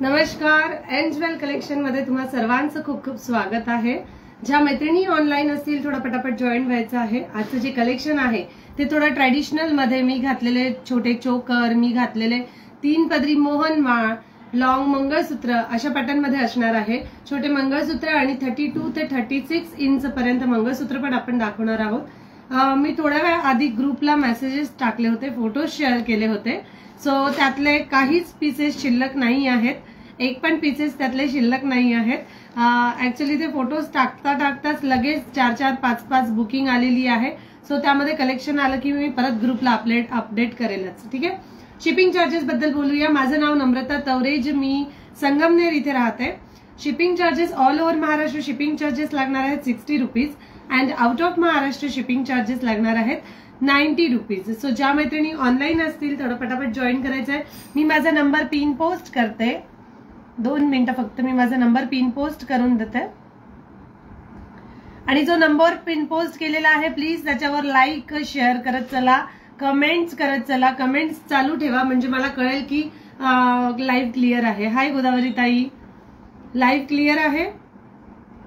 नमस्कार, एंजवेल कलेक्शन मध्ये तुम्हा सर्वांचं खूप खूप स्वागत आहे। ज्या मैत्रिणी ऑनलाईन असतील थोडा पटापट जॉईन व्हायचं आहे। आजचं जे कलेक्शन आहे ते थोडं ट्रेडिशनल मध्ये मी घातलेले छोटे चोकर, मी घातलेले 3 पदरी मोहन माळ, लॉंग मंगळसूत्र अशा पॅटर्न मध्ये असणार आहे। छोटे मंगळसूत्र आणि 32 ते 36 इंच पर्यंत मंगळसूत्र पण आपण दाखवणार आहोत। मी थोड्या वेळ आधी ग्रुपला मेसेजेस टाकले होते, फोटो शेअर केले होते। सो त्यातले काहीच पीसेस शिल्लक नाही आहेत, एक पण पीसेस त्यातले शिल्लक नाही आहेत। ऍक्च्युअली ते फोटोज टाकताच लगेच 4-4, 5-5 बुकिंग आलेली आहे। सो त्यामध्ये कलेक्शन आलं की मी परत ग्रुपला अपडेट करेलच, ठीक आहे। शिपिंग चार्जेस बद्दल बोलूया। माझं नाव नम्रता तवरेज, मी संगमनेर इथे राहते। Shipping charges all over Maharashtra shipping charges लागणार आहेत 60 rupees and out of Maharashtra shipping charges लागणार आहेत 90 रुपीज। सो ज्या मैत्रिणी ऑनलाईन असतील थोडं पटापट जॉईन करायचं आहे। मी माझा नंबर पिन पोस्ट करते, 2 मिनिटं फक्त मी माझा नंबर पिन पोस्ट करून देते। आणि जो नंबर पिन पोस्ट केलेला आहे प्लीज त्याच्यावर लाईक शेअर करत चला, कमेंट्स करत चला। कमेंट्स चालू ठेवा म्हणजे मला कळेल की लाईव्ह क्लिअर आहे। हाय गोदावरी ताई, लाईव्ह क्लिअर आहे?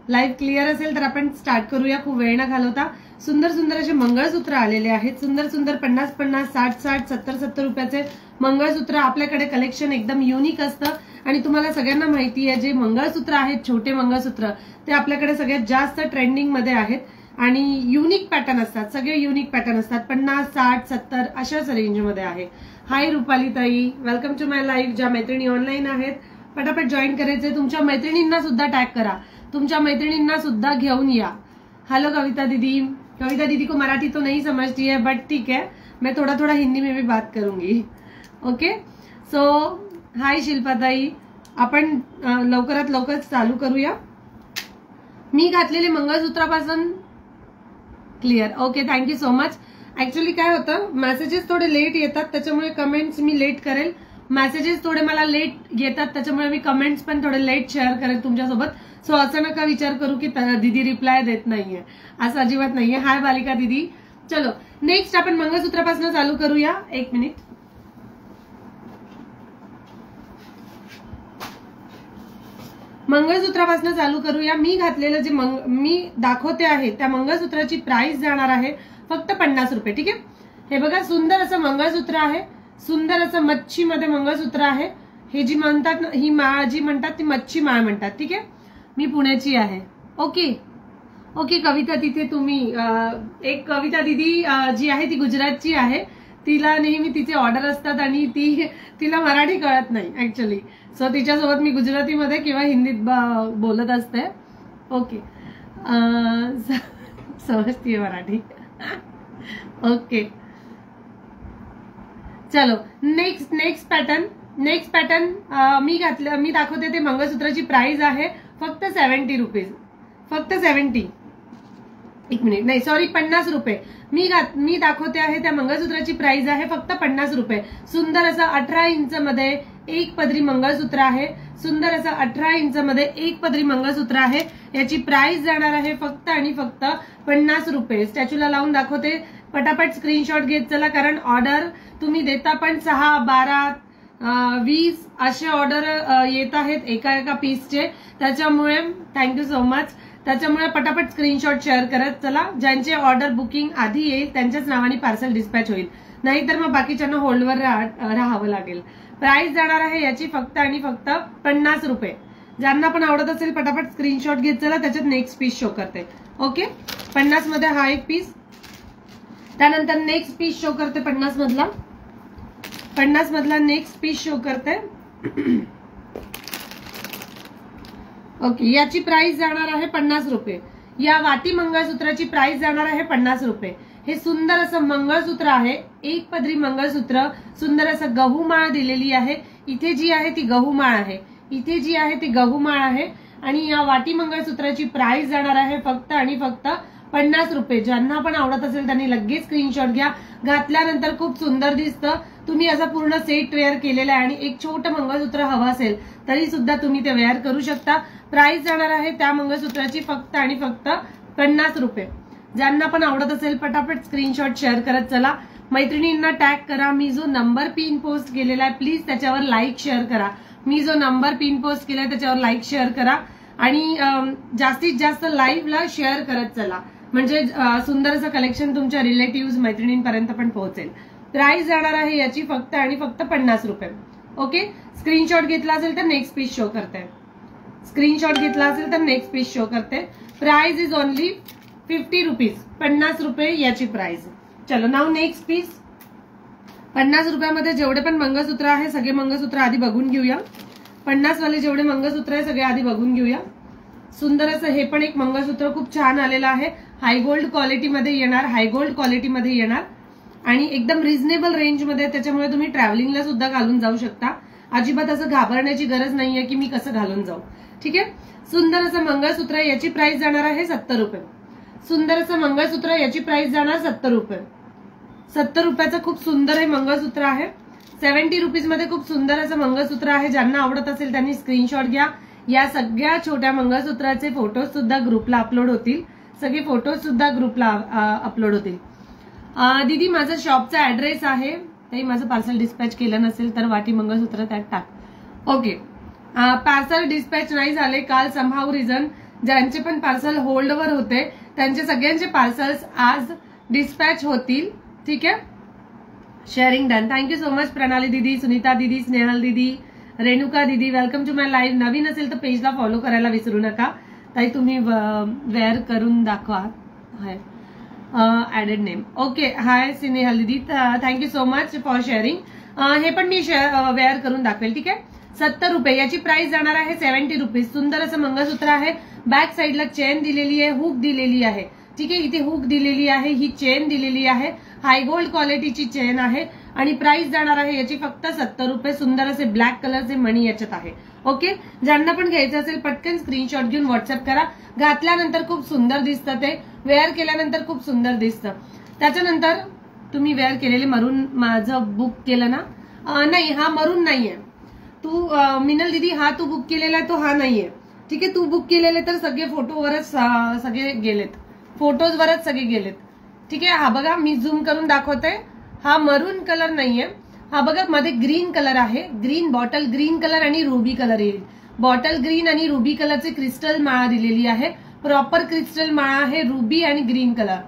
लाईव्ह क्लिअर असेल तर आपण स्टार्ट करूया, खूप वेळ न घालवता। सुंदर सुंदर असे मंगळसूत्र आलेले आहेत, सुंदर सुंदर 50-50, 60-60, 70-70 रुपयाचे मंगळसूत्र। आपल्याकडे कलेक्शन एकदम युनिक असतं आणि तुम्हाला सगळ्यांना माहिती आहे जे मंगळसूत्र आहेत छोटे मंगळसूत्र ते आपल्याकडे सगळ्यात जास्त ट्रेंडिंग मध्ये आहेत आणि युनिक पॅटर्न असतात, सगळे युनिक पॅटर्न असतात। 50, 60, 70 अशाच रेंज मध्ये आहे। हाय रुपाली ताई, वेलकम टू माय लाईव्ह। ज्या मैत्रिणी ऑनलाईन आहेत पटापट जॉईन करायचे, तुमच्या मैत्रिणींना सुद्धा टॅग करा, तुमच्या मैत्रिणींना सुद्धा घेऊन या। हेलो कविता दीदी, कविता दीदी को मराठी तो नहीं समझती है बट ठीक है, मैं थोड़ा थोड़ा हिंदी में भी बात करूंगी। ओके, सो हाय शिल्पाताई, आपण लवकरात लवकर चालू करूया। मी घातलेले मंगळसूत्रापासून clear, okay, thank you so much. Actually काय होतं, मेसेजेस थोडे लेट येतात त्याच्यामुळे कमेंट्स मी लेट करेल। मेसेजेस थोडे मला लेट येतात त्याच्यामुळे मी कमेंट्स पण थोडे लेट शेअर करेल तुमच्यासोबत। सो असं नका विचार करू की दीदी रिप्लाय देत नाहीये, असं अजिबात नाहीये। हाय बालिका दीदी, चलो नेक्स्ट आपण मंगळसूत्रापासून चालू करूया। 1 मिनिट, मंगळसूत्रापासून चालू करूया। मी घातलेलं जे मी दाखवते आहे त्या मंगळसूत्राची प्राइस जाणार आहे फक्त 50 रुपये, ठीक आहे। हे बघा, सुंदर असं मंगळसूत्र आहे, सुंदर असं मच्छी मध्ये मंगळसूत्र आहे। हे जी म्हणतात ही माळ जी म्हणतात ती मच्छी माळ म्हणतात, ठीक आहे। मी पुण्याची आहे, ओके ओके। कविता तिथे तुम्ही एक कविता दीदी जी आहे ती गुजरातची आहे, तिला नेहमी तिचे ऑर्डर असतात आणि तिला मराठी कळत नाही ऍक्च्युअली। सो तिच्यासोबत मी गुजरातीमध्ये किंवा हिंदीत बोलत असते, ओके। समजतीये मराठी, ओके। चलो नेक्स्ट पॅटर्न मी दाखवते ते मंगळसूत्राची प्राइस आहे फक्त 70 रुपीज, फक्त 70, 1 मिनिट नाही सॉरी 50 रुपये। मी दाखवते आहे त्या मंगळसूत्राची प्राइस आहे फक्त 50 रुपये। सुंदर असं 18 इंच मध्ये एक पदरी मंगळसूत्र आहे, सुंदर असं 18 इंच मध्ये एक पदरी मंगळसूत्र आहे। याची प्राइस जाणार आहे फक्त आणि फक्त 50 रुपये। स्टॅच्यूला लावून दाखवते, पटापट स्क्रीनशॉट घेत चला, कारण ऑर्डर तुम्ही देता पण 6, 12, 20 असे ऑर्डर येत आहेत एका पीसचे, त्याच्यामुळे थँक्यू सो मच। त्याच्यामुळे पटापट स्क्रीनशॉट शेअर करत चला, ज्यांचे ऑर्डर बुकिंग आधी येईल त्यांच्याच नावाने पार्सल डिस्पॅच होईल, नाहीतर मग बाकीच्यांना होल्डवर राहावं लागेल। प्राइस जाणार आहे याची फक्त आणि फक्त 50 रुपये। ज्यांना पण आवडत असेल पटापट स्क्रीनशॉट घेत चला, त्याच्यात नेक्स्ट पीस शो करते, ओके। 50 मध्ये हा एक पीस, त्यानंतर नेक्स्ट पीस शो करते 50 मधला नेक्स्ट पीस शो करते, ओके। याची प्राइस जाणार आहे 50 रुपये। या वाटी मंगळसूत्राची प्राइस जाणार आहे 50 रुपये। हे सुंदर असं मंगळसूत्र आहे, एक पदरी मंगळसूत्र, सुंदर असं गहूमाळ दिलेली आहे। इथे जी आहे ती गहूमाळ आहे, इथे जी आहे ती गहूमाळ आहे आणि या वाटी मंगळसूत्राची प्राइस जाणार आहे फक्त आणि फक्त 50 रुपये। ज्यांना पण आवडत असेल त्यांनी लगेच स्क्रीनशॉट घ्या, घातल्यानंतर खूप सुंदर दिसतं। तुम्ही असा पूर्ण सेट वेअर केलेला आहे आणि एक छोटं मंगळसूत्र हवं असेल तरी सुद्धा तुम्ही ते वेअर करू शकता। प्राइस जाणार आहे त्या मंगळसूत्राची फक्त आणि फक्त 50 रुपये। ज्यांना पण आवडत असेल पटापट स्क्रीनशॉट शेअर करत चला, मैत्रिणींना टॅग करा। मी जो नंबर पिन पोस्ट केलेला आहे प्लीज त्याच्यावर लाईक शेअर करा, मी जो नंबर पिन पोस्ट केलाय त्याच्यावर लाईक शेअर करा आणि जास्तीत जास्त लाईव्हला शेअर करत चला, म्हणजे सुंदर असं कलेक्शन तुमच्या रिलेटिव्ह मैत्रिणींपर्यंत पण पोहोचेल. प्राइस जाणार आहे याची फक्त आणि फक्त 50 रुपये. ओके, स्क्रीनशॉट घेतला असेल तर नेक्स्ट पीस शो करते. स्क्रीनशॉट घेतला असेल तर नेक्स्ट पीस शो करते. Price is only 50 rupees. 50 रुपये याची प्राइस. चलो नाव नेक्स्ट पीस. 50 रुपयामध्ये जेवढे पण मंगळसूत्र आहे सगळे मंगळसूत्र आधी बघून घेऊया. 50 वाले जेवढे मंगळसूत्र आहे सगळे आधी बघून घेऊया. सुंदर असं हे पण एक मंगळसूत्र खूप छान आलेलं आहे. हाय गोल्ड क्वालिटीमध्ये येणार, हाय गोल्ड क्वालिटीमध्ये येणार आणि एकदम रिझनेबल रेंजमध्ये, त्याच्यामुळे तुम्ही ट्रॅव्हलिंगला सुद्धा घालून जाऊ शकता. अजिबात असं घाबरण्याची गरज नाहीये की मी कसं घालून जाऊ. ठीक आहे, सुंदर असं मंगळसूत्र आहे, याची प्राइस जाणार आहे 70 रुपये. सुंदर असं मंगळसूत्र, याची प्राइस जाणार 70 रुपये. 70 रुपयाचं खूप सुंदर हे मंगळसूत्र आहे. 70 रुपीज मध्ये खूप सुंदर असं मंगळसूत्र आहे. ज्यांना आवडत असेल त्यांनी स्क्रीनशॉट घ्या. या सगळ्या छोट्या मंगळसूत्राचे फोटोज सुद्धा ग्रुपला अपलोड होतील. सगळे फोटोज सुद्धा ग्रुपला अपलोड होतील. दीदी माझं शॉपचा ऍड्रेस आहे, ते माझं पार्सल डिस्पॅच केलं नसेल तर वाटी मंगळसूत्र त्यात टाक. ओके, पार्सल डिस्पॅच नाही झाले काल समहाऊ रिझन. ज्यांचे पण पार्सल होल्डवर होते त्यांचे सगळ्यांचे पार्सल्स आज डिस्पॅच होतील. ठीक आहे, sharing done. Thank you so much Pranali didi, Sunita didi, Snehal didi, Renuka didi. Welcome to my live. नवीन असेल तर पेजला फॉलो करायला विसरू नका. ताई तुम्ही वेअर करून दाखवा. Hi added name. Okay, hi Snehal दीदी, thank you so much for sharing. हे पण मी वेअर करून दाखवेल. ठीक आहे, 70 रुपये याची प्राइस जाणार आहे. 70 रुपीज. सुंदर असं मंगळसूत्र आहे. बॅक साईडला चेन दिलेली आहे, हुक दिलेली आहे. ठीक आहे, इथे हुक दिलेली आहे, ही चेन दिलेली आहे. हाय गोल्ड क्वालिटीची चेन आहे आणि प्राइस जाणार आहे याची फक्त 70 रुपये. सुंदर असे ब्लॅक कलरचे मणी याच्यात आहे. ओके, ज्यांना पण घ्यायचं असेल पटकन स्क्रीनशॉट घेऊन व्हॉट्सअप करा. घातल्यानंतर खूप सुंदर दिसतं, ते वेअर केल्यानंतर खूप सुंदर दिसतं. त्याच्यानंतर तुम्ही वेअर केलेले मरून माझं बुक केलं ना? नाही, हा मरून नाहीये. तू मिनल दीदी, हा तू बुक केलेला आहे तो हा नाहीये. ठीक आहे, तू बुक केलेले तर सगळे फोटोवरच सगळे गेलेत, फोटोजवरच सगळे गेलेत. ठीक आहे, हा बघा मी झूम करून दाखवते. हा मरून कलर नाहीये, हा बघा मध्ये ग्रीन कलर आहे. ग्रीन, बॉटल ग्रीन कलर आणि रुबी कलर येईल. बॉटल ग्रीन आणि रुबी कलरचे क्रिस्टल माळा दिलेली आहे. प्रॉपर क्रिस्टल माळा आहे. रुबी आणि green colour,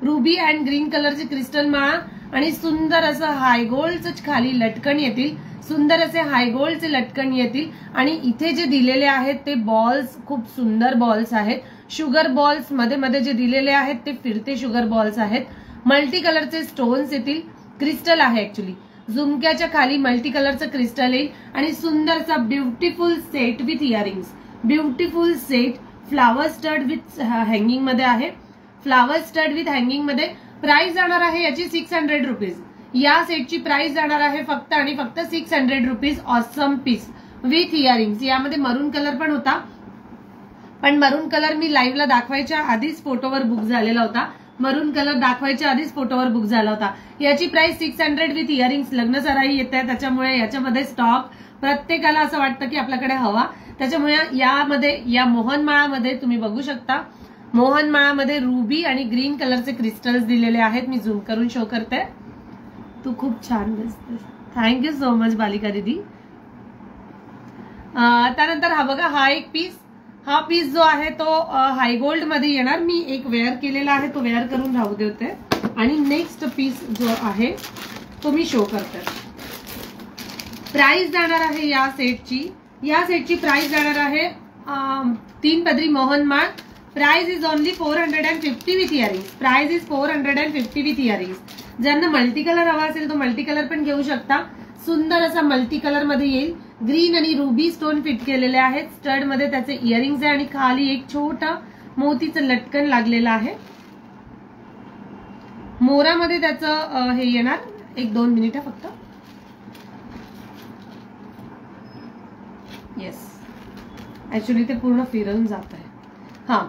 ruby and green कलरचे क्रिस्टल माळा आणि सुंदर असं हाय गोल्डचं खाली लटकन येतील. सुंदर असे हाय गोल्डचे लटकन येतील आणि इथे जे दिलेले आहेत ते बॉल्स खूप सुंदर बॉल्स आहेत. शुगर बॉल्स मध्ये मध्ये जे दिलेले आहेत ते फिरते शुगर बॉल्स आहेत. मल्टी कलरचे स्टोन्स येतील. क्रिस्टल आहे ऍक्च्युली. झुमक्याच्या खाली मल्टी कलरचं क्रिस्टल येईल आणि सुंदरचा beautiful set with earrings. Beautiful set flower stud with hanging मध्ये आहे. फ्लावर स्टड विथ हँगिंग मध्ये. प्राइस जाणार आहे याची 600 रुपीज. या सेटची प्राइस जाणार आहे फक्त आणि फक्त 600 rupees. Awesome piece with earrings. यामध्ये मरून कलर पण होता, पण मरून कलर मी लाईव्हला दाखवायच्या आधीच फोटोवर बुक झालेला होता. मरून कलर दाखवायच्या आधीच फोटोवर बुक झाला होता. याची प्राइस 600 विथ इयरिंग्स. लग्न सराई येत आहे त्याच्यामुळे याच्यामध्ये स्टॉक प्रत्येकाला असं वाटतं की आपल्याकडे हवा, त्याच्यामुळे यामध्ये या मोहनमाळामध्ये तुम्ही बघू शकता. मोहनमाळामध्ये रुबी आणि ग्रीन कलरचे क्रिस्टल्स दिलेले आहेत. मी झूम करून शो करते. तू खूप छान दिसतेस. थँक्यू सो मच बालिका दीदी. त्यानंतर हा बघा, हा एक पीस. हा पीस जो आहे तो हाय गोल्ड मध्ये येणार. मी एक वेअर केलेला आहे, तो वेअर करून राहू देते आणि नेक्स्ट पीस जो आहे तो मी शो करते. प्राइस जाणार आहे या सेटची प्राइस जाणार आहे 3 पदरी मोहनमाळ. Price is only 450 with earrings. Price is 450 with earrings. ज्यांना मल्टी कलर हवा असेल तो मल्टी कलर पण घेऊ शकता. सुंदर असा मल्टी कलर मध्ये येईल. ग्रीन आणि रुबी स्टोन फिट केलेले आहेत. स्टड मध्ये त्याचे इयरिंग्स आहे आणि खाली एक छोटा मोतीचं लटकन लागलेलं आहे. मोरामध्ये त्याचं हे येणार. 1-2 मिनिटं फक्त. येस, ऍक्च्युली ते पूर्ण फिरून जात आहे. हा,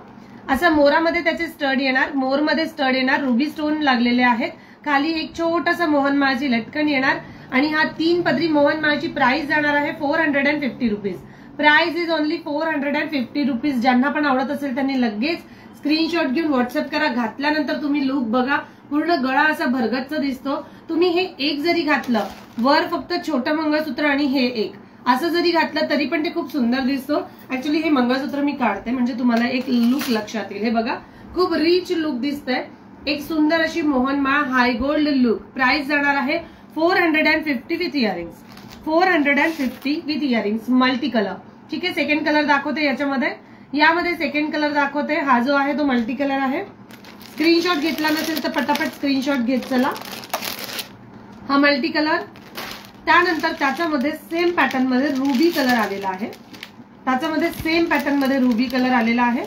असं मोरामध्ये त्याचे स्टड येणार. मोरमध्ये स्टड येणार. रुबी स्टोन लागलेले आहेत. खाली एक छोटासा मोहनमाळाची लटकन येणार आणि हा 3 पदरी मोहनमाळाची प्राइस जाणार आहे 450 rupees. Price is only 450 rupees. ज्यांना पण आवडत असेल त्यांनी लगेच स्क्रीनशॉट घेऊन व्हॉट्सअप करा. घातल्यानंतर तुम्ही लुक बघा. पूर्ण गळा असा भरगच्च दिसतो. तुम्ही हे एक जरी घातलं, वर फक्त छोटं मंगळसूत्र आणि हे एक, असं जरी घातलं तरी पण ते खूप सुंदर दिसतो. ऍक्च्युली हे मंगळसूत्र मी काढते म्हणजे तुम्हाला एक लुक लक्षात येईल. हे बघा खूप रिच लुक दिसतंय. एक सुंदर अशी मोहनमाळ हाय गोल्ड लुक. प्राइस जाणार आहे 450 with earrings. 450 with earrings multi colour. ठीक आहे, सेकंड कलर दाखवते यामध्ये सेकंड कलर दाखवते. हा जो आहे तो मल्टी कलर आहे. स्क्रीनशॉट घेतला नसेल तर पटापट स्क्रीनशॉट घेत चला. हा मल्टी कलर. त्यानंतर त्याच्यामध्ये सेम पॅटर्न मध्ये रुबी कलर आलेला आहे.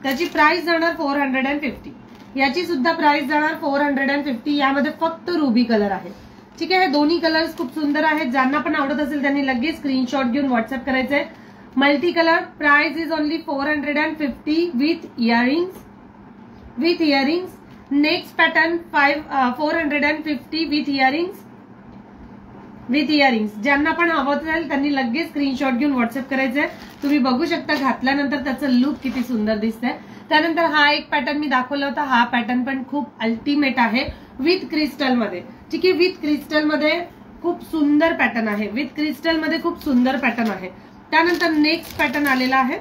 त्याची प्राइस जाणार 450. याची सुद्धा प्राइस जाणार 450. यामध्ये फक्त रुबी कलर आहे. ठीक आहे, हे दोन्ही कलर्स खूप सुंदर आहेत. ज्यांना पण आवडत असेल त्यांनी लगेच स्क्रीनशॉट घेऊन व्हॉट्सअप करायचंय. Multi colour. Price is only 450 with earrings. Next pattern 450 with earrings. ज्यांना पण हवं असेल त्यांनी लगेच स्क्रीनशॉट घेऊन व्हॉट्सअप करायचंय. तुम्ही बघू शकता घातल्यानंतर त्याचं लुक किती सुंदर दिसतंय. त्यानंतर हा एक पॅटर्न मी दाखवला होता. हा पॅटर्न पण खूप अल्टिमेट आहे विथ क्रिस्टल मध्ये. ठीक आहे, विथ क्रिस्टल मध्ये खूप सुंदर पॅटर्न आहे. त्यानंतर नेक्स्ट पॅटर्न आलेला आहे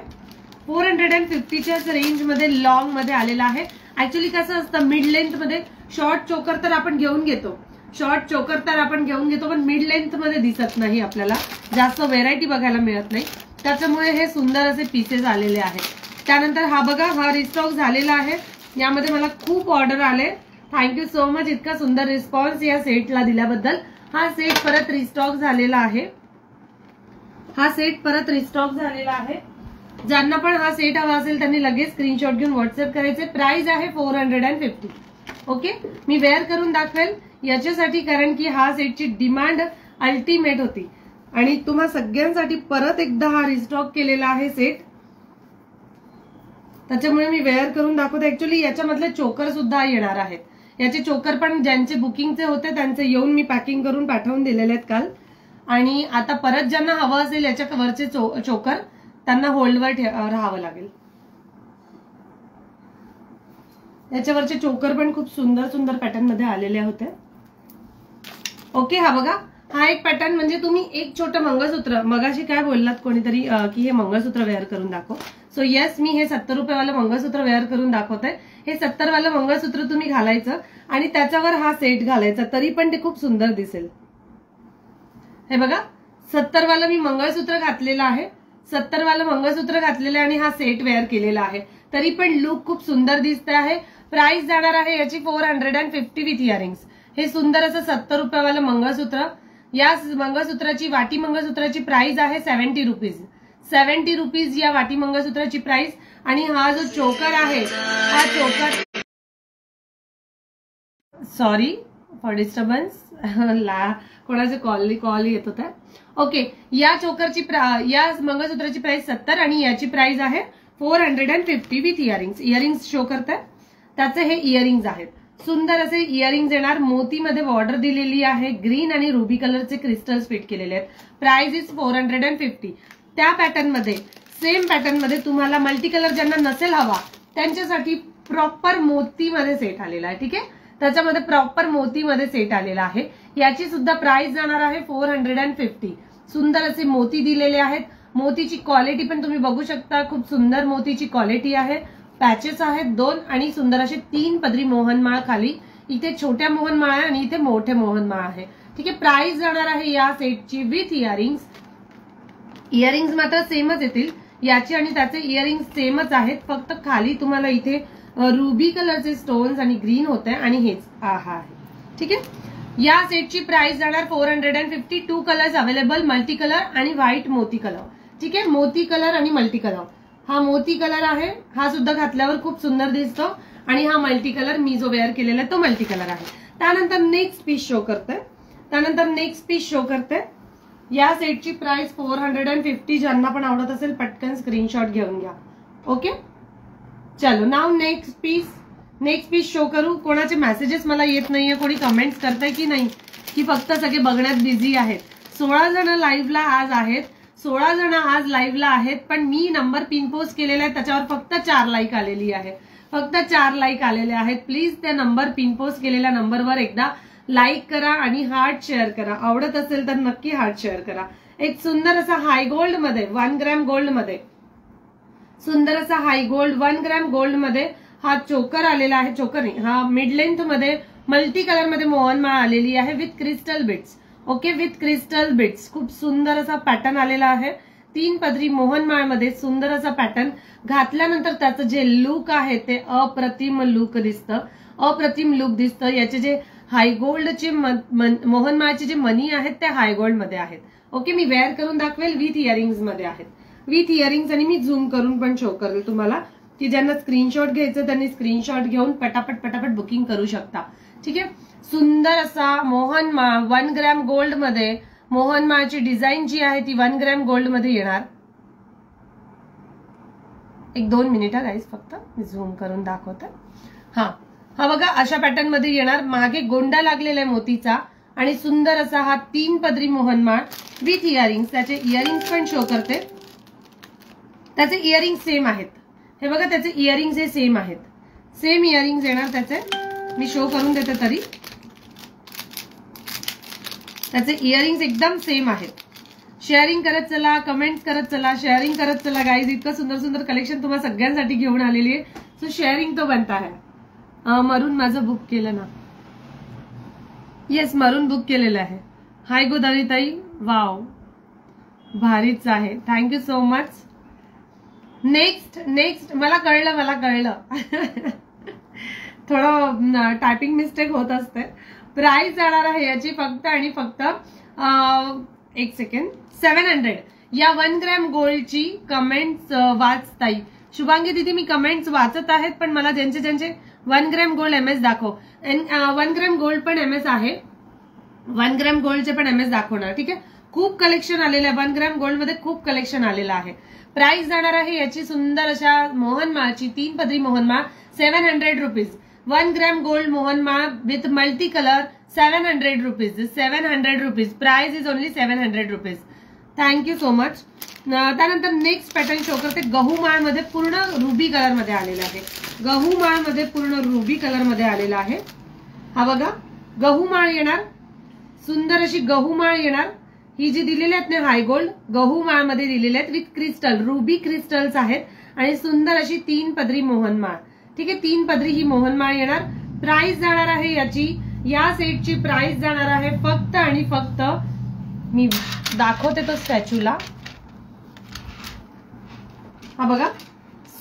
450च्याच रेंज मध्ये लॉंग मध्ये आलेला आहे. ऍक्च्युली कसं असतं मिड लेंथ मध्ये शॉर्ट चोकर तर आपण घेऊन घेतो पण मिड लेंथ मध्ये दिसत नाही, आपल्याला जास्त व्हेरायटी बघायला मिळत नाही. त्याच्यामुळे हे सुंदर असे पीसेस आलेले आहेत. त्यानंतर हा बघा, हा रिस्टॉक झालेला आहे. यामध्ये मला खूप ऑर्डर आले. थँक्यू सो मच इतका सुंदर रिस्पॉन्स या सेटला दिल्याबद्दल. हा सेट परत रिस्टॉक झालेला आहे. ज्यांना पण हा सेट हवा असेल त्यांनी लगेच स्क्रीनशॉट घेऊन व्हॉट्सअप करायचे. प्राइस आहे 450. ओके, मी वेअर करून दाखवेल याच्यासाठी, कारण की हा सेटची डिमांड अल्टिमेट होती आणि तुम्हा सगळ्यांसाठी परत एकदा हा रिस्टॉक केलेला आहे सेट. त्याच्यामुळे मी वेअर करून दाखवते. ऍक्च्युली याच्यामधले चोकर सुद्धा येणार आहेत. याचे चोकर पण ज्यांचे बुकिंगचे होते त्यांचे येऊन मी पॅकिंग करून पाठवून दिलेले आहेत काल. आणि आता परत ज्यांना हवं असेल याच्या वरचे चोकर त्यांना होल्डवर राहावं लागेल. याच्यावरचे चोकर पण खूप सुंदर पॅटर्न मध्ये आलेले होते. ओके, हा बघा, हा एक पॅटर्न म्हणजे तुम्ही एक छोटं मंगळसूत्र. मगाशी काय बोललात कोणीतरी की हे मंगळसूत्र वेअर करून दाखव. सो येस, मी हे 70 रुपयेवालं मंगळसूत्र वेअर करून दाखवते. हे 70 वालं मंगळसूत्र तुम्ही घालायचं आणि त्याच्यावर हा सेट घालायचा, तरी पण ते खूप सुंदर दिसेल. हे बघा, 70 वालं मी मंगळसूत्र घातलेलं आहे. 70 वालं मंगळसूत्र घातलेलं आहे आणि हा सेट वेअर केलेला आहे, तरी पण लुक खूप सुंदर दिसत आहे. प्राइस जाणार आहे याची 450 विथ इयरिंग्स. हे सुंदर असं 70 रुपयावालं मंगळसूत्र. या मंगळसूत्राची वाटी मंगळसूत्राची प्राइस आहे 70 रुपीज. 70 रुपीज या वाटी मंगळसूत्राची प्राइस. आणि हा जो चोकर आहे, हा चोकर, सॉरी फॉर डिस्टर्बन्स, कोणाचे कॉल येत होता. ओके, या मंगळसूत्राची प्राइस 70 आणि याची प्राइस आहे 450 विथ इयरिंग्स. इयरिंग्स शो करतात, त्याचे हे इयरिंग्स आहेत. सुंदर असे इयरिंग्स येणार. मोतीमध्ये बॉर्डर दिलेली आहे. ग्रीन आणि रुबी कलरचे क्रिस्टल्स फिट केलेले आहेत. Price is 450. त्या पॅटर्न मध्ये, सेम पॅटर्न मध्ये तुम्हाला मल्टी कलर ज्यांना नसेल हवा त्यांच्यासाठी प्रॉपर मोतीमध्ये सेट आलेला आहे. ठीक आहे, त्याच्यामध्ये प्रॉपर मोतीमध्ये सेट आलेला आहे. याची सुद्धा प्राइस जाणार आहे 450. सुंदर असे मोती दिलेले आहेत. मोतीची क्वालिटी पण तुम्ही बघू शकता, खूप सुंदर मोतीची क्वालिटी आहे. पॅचेस आहेत 2 आणि सुंदर असे 3 पदरी मोहनमाळ खाली. इथे छोट्या मोहनमाळ आहे आणि इथे मोठे मोहनमाळ आहे. ठीक आहे, प्राइस जाणार आहे या सेटची विथ इयरिंग्स. इयरिंग्स मात्र सेमच येतील. याची आणि त्याचे इयरिंग्स सेमच आहेत, फक्त खाली तुम्हाला इथे रुबी कलरचे स्टोन्स आणि ग्रीन होते आणि हेच आहे. ठीक आहे, या सेटची प्राइस जाणार 450. 2 कलर्स अवेलेबल, मल्टी कलर आणि व्हाईट मोती कलर. ठीक आहे, मोती कलर आणि मल्टी कलर. हा मोती कलर आहे, हा सुद्धा घातल्यावर खूप सुंदर दिसतो. आणि हा मल्टी कलर मी जो वेअर केलेला आहे तो मल्टी कलर आहे. त्यानंतर नेक्स्ट पीस शो करते. या सेटची प्राइस 450. ज्यांना पण आवडत असेल पटकन स्क्रीनशॉट घेऊन घ्या. ओके, चलो नाव नेक्स्ट पीस शो करू. कोणाचे मेसेजेस मला येत नाहीये, कोणी कमेंट्स करताय की नाही, की फक्त सगळे बघण्यात बिझी आहेत. 16 जण लाईव्हला आज आहेत. 16 जण आज लाईव्हला आहेत, पण मी नंबर पिन पोस्ट केलेला आहे त्याच्यावर फक्त 4 लाईक आलेली आहे. फक्त 4 लाईक आलेले आहेत. प्लीज त्या नंबर पिन पोस्ट केलेल्या नंबरवर एकदा लाईक करा आणि हार्ट शेअर करा. आवडत असेल तर नक्की हार्ट शेअर करा. एक सुंदर असा हाय गोल्ड मध्ये 1 ग्रॅम गोल्ड मध्ये, सुंदर असा हाय गोल्ड 1 ग्रॅम गोल्ड मध्ये हा चोकर आलेला आहे. चोकर नाही, हा मिड लेंथ मध्ये मल्टी कलर मध्ये मोहनमाळ आलेली आहे with crystal bits. Okay, with crystal bits. खूप सुंदर असा पॅटर्न आलेला आहे. 3 पदरी मोहनमाळ मध्ये सुंदर असा पॅटर्न घातल्यानंतर त्याचं जे लुक आहे ते अप्रतिम लुक दिसतं, अप्रतिम लुक दिसतं. याचे जे हाय गोल्डचे मोहनमाळचे जे मनी आहेत ते हाय गोल्ड मध्ये आहेत. ओके, मी वेअर करून दाखवेल, विथ इयरिंग्स मध्ये आहेत, विथ इयरिंग्स. आणि मी झूम करून पण शो करेल तुम्हाला, की ज्यांना स्क्रीनशॉट घ्यायचं त्यांनी स्क्रीनशॉट घेऊन पटापट पटापट बुकिंग करू शकता. ठीक आहे, सुंदर असा मोहनमाळ 1 ग्रॅम गोल्ड मध्ये. मोहनमाळची डिझाईन जी आहे ती 1 ग्रॅम गोल्ड मध्ये येणार. 1-2 मिनिटं गाईज, फक्त मी झूम करून दाखवते. हा बघा अशा पॅटर्न मध्ये येणार. मागे गोंडा लागलेला आहे मोतीचा आणि सुंदर असा हा 3 पदरी मोहनमाळ विथ इयरिंग्स. त्याचे इयरिंग्स पण शो करते. त्याचे इयरिंग्स सेम आहेत. हे बघा त्याचे इयरिंग्स हे सेम आहेत, सेम इयरिंग्स येणार त्याचे. मी शो करून देते तरी त्याचे इयरिंग्स एकदम सेम आहेत. शेअरिंग करत चला, कमेंट करत चला, शेअरिंग करत चला गाईज. इतकं सुंदर सुंदर कलेक्शन तुम्हाला सगळ्यांसाठी घेऊन आलेली आहे. सो शेअरिंग तो बनता है. मरून माझं बुक केलं ना, येस मरून बुक केलेलं आहे. हाय गोदावरी ताई, वाव भारीच आहे, थँक्यू सो मच. नेक्स्ट मला कळलं थोडं टायपिंग मिस्टेक होत असते. प्राइस जाणार आहे याची फक्त आणि फक्त 1 सेकंड 700. या 1 ग्रॅम गोल्डची कमेंट्स वाचताई. शुभांगी दीदी मी कमेंट्स वाचत आहेत, पण मला ज्यांचे 1 ग्रॅम गोल्ड एमएस दाखव. 1 ग्रॅम गोल्ड पण एमएस आहे, 1 ग्रॅम गोल्डचे पण एमएस दाखवणार. ठीक आहे, खूप कलेक्शन आलेलं आहे 1 ग्रॅम गोल्ड मध्ये, खूप कलेक्शन आलेलं आहे. प्राइस जाणार आहे याची सुंदर अशा मोहनमाळची 3 पदरी मोहनमाळ 700 रुपीज. 1 ग्रॅम गोल्ड मोहनमाळ with multi colour 700 rupees. 700 rupees. Price is only 700 rupees. Thank you so much. त्यानंतर नेक्स्ट पॅटर्न शो करते. गहूमाळ मध्ये पूर्ण रुबी कलर मध्ये आलेला आहे. गहूमाळ मध्ये पूर्ण रुबी कलर मध्ये आलेला आहे. हा बघा गहूमाळ येणार, सुंदर अशी गहूमाळ येणार. ही जी दिलेली आहेत ना हाय गोल्ड गहूमाळ मध्ये दिलेले आहेत विथ क्रिस्टल, रुबी क्रिस्टल्स आहेत आणि सुंदर अशी 3 पदरी मोहनमाळ. ठीक आहे, 3 पदरी ही मोहनमाळ येणार. प्राइस जाणार आहे याची, या सेटची प्राइस जाणार आहे फक्त आणि फक्त, मी दाखवते तो स्टॅच्यूला. हा बघा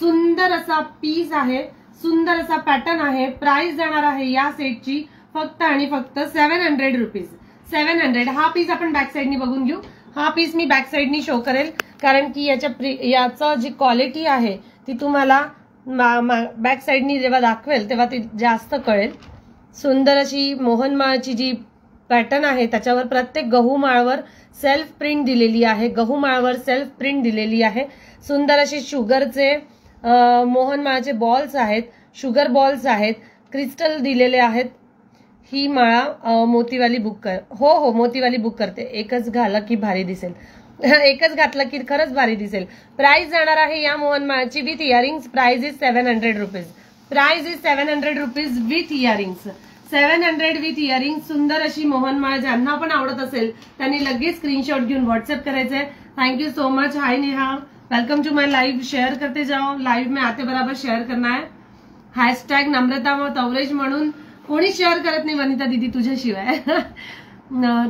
सुंदर असा पीस आहे, सुंदर असा पॅटर्न आहे. प्राइस जाणार आहे या सेटची फक्त आणि फक्त 700 रुपीज. 700. हा पीस आपण बॅक साईडनी बघून घेऊ. हा पीस मी बॅक साईडनी शो करेल, कारण की याचं जी क्वालिटी आहे ती तुम्हाला बॅक साईडनी जेव्हा दाखवेल तेव्हा ती जास्त कळेल. सुंदर अशी मोहनमाळची जी पॅटर्न आहे त्याच्यावर प्रत्येक गहूमाळवर सेल्फ प्रिंट दिलेली आहे. गहूमाळवर सेल्फ प्रिंट दिलेली आहे. सुंदर अशी शुगरचे मोहनमाळचे बॉल्स आहेत, शुगर बॉल्स आहेत, क्रिस्टल दिलेले आहेत. ही माळा मोतीवाली बुक कर. हो मोतीवाली बुक करते. एकच घाला की भारी दिसेल, एकच घातलं की खरंच भारी दिसेल. प्राइस जाणार आहे या मोहनमाळची with earrings. Price is 700 rupees. Price is 700 rupees with earrings. 700 with earrings. सुंदर अशी मोहनमाळ ज्यांना पण आवडत असेल त्यांनी लगेच स्क्रीनशॉट घेऊन व्हॉट्सअप करायचंय. Thank you so much. Hi Neha, welcome to my live. Share करते जाओ, लाइव में आते बराबर शेयर करना है. हॅशटॅग नम्रता तवरेज म्हणून कोणी शेअर करत नाही वनिता दीदी तुझ्याशिवाय.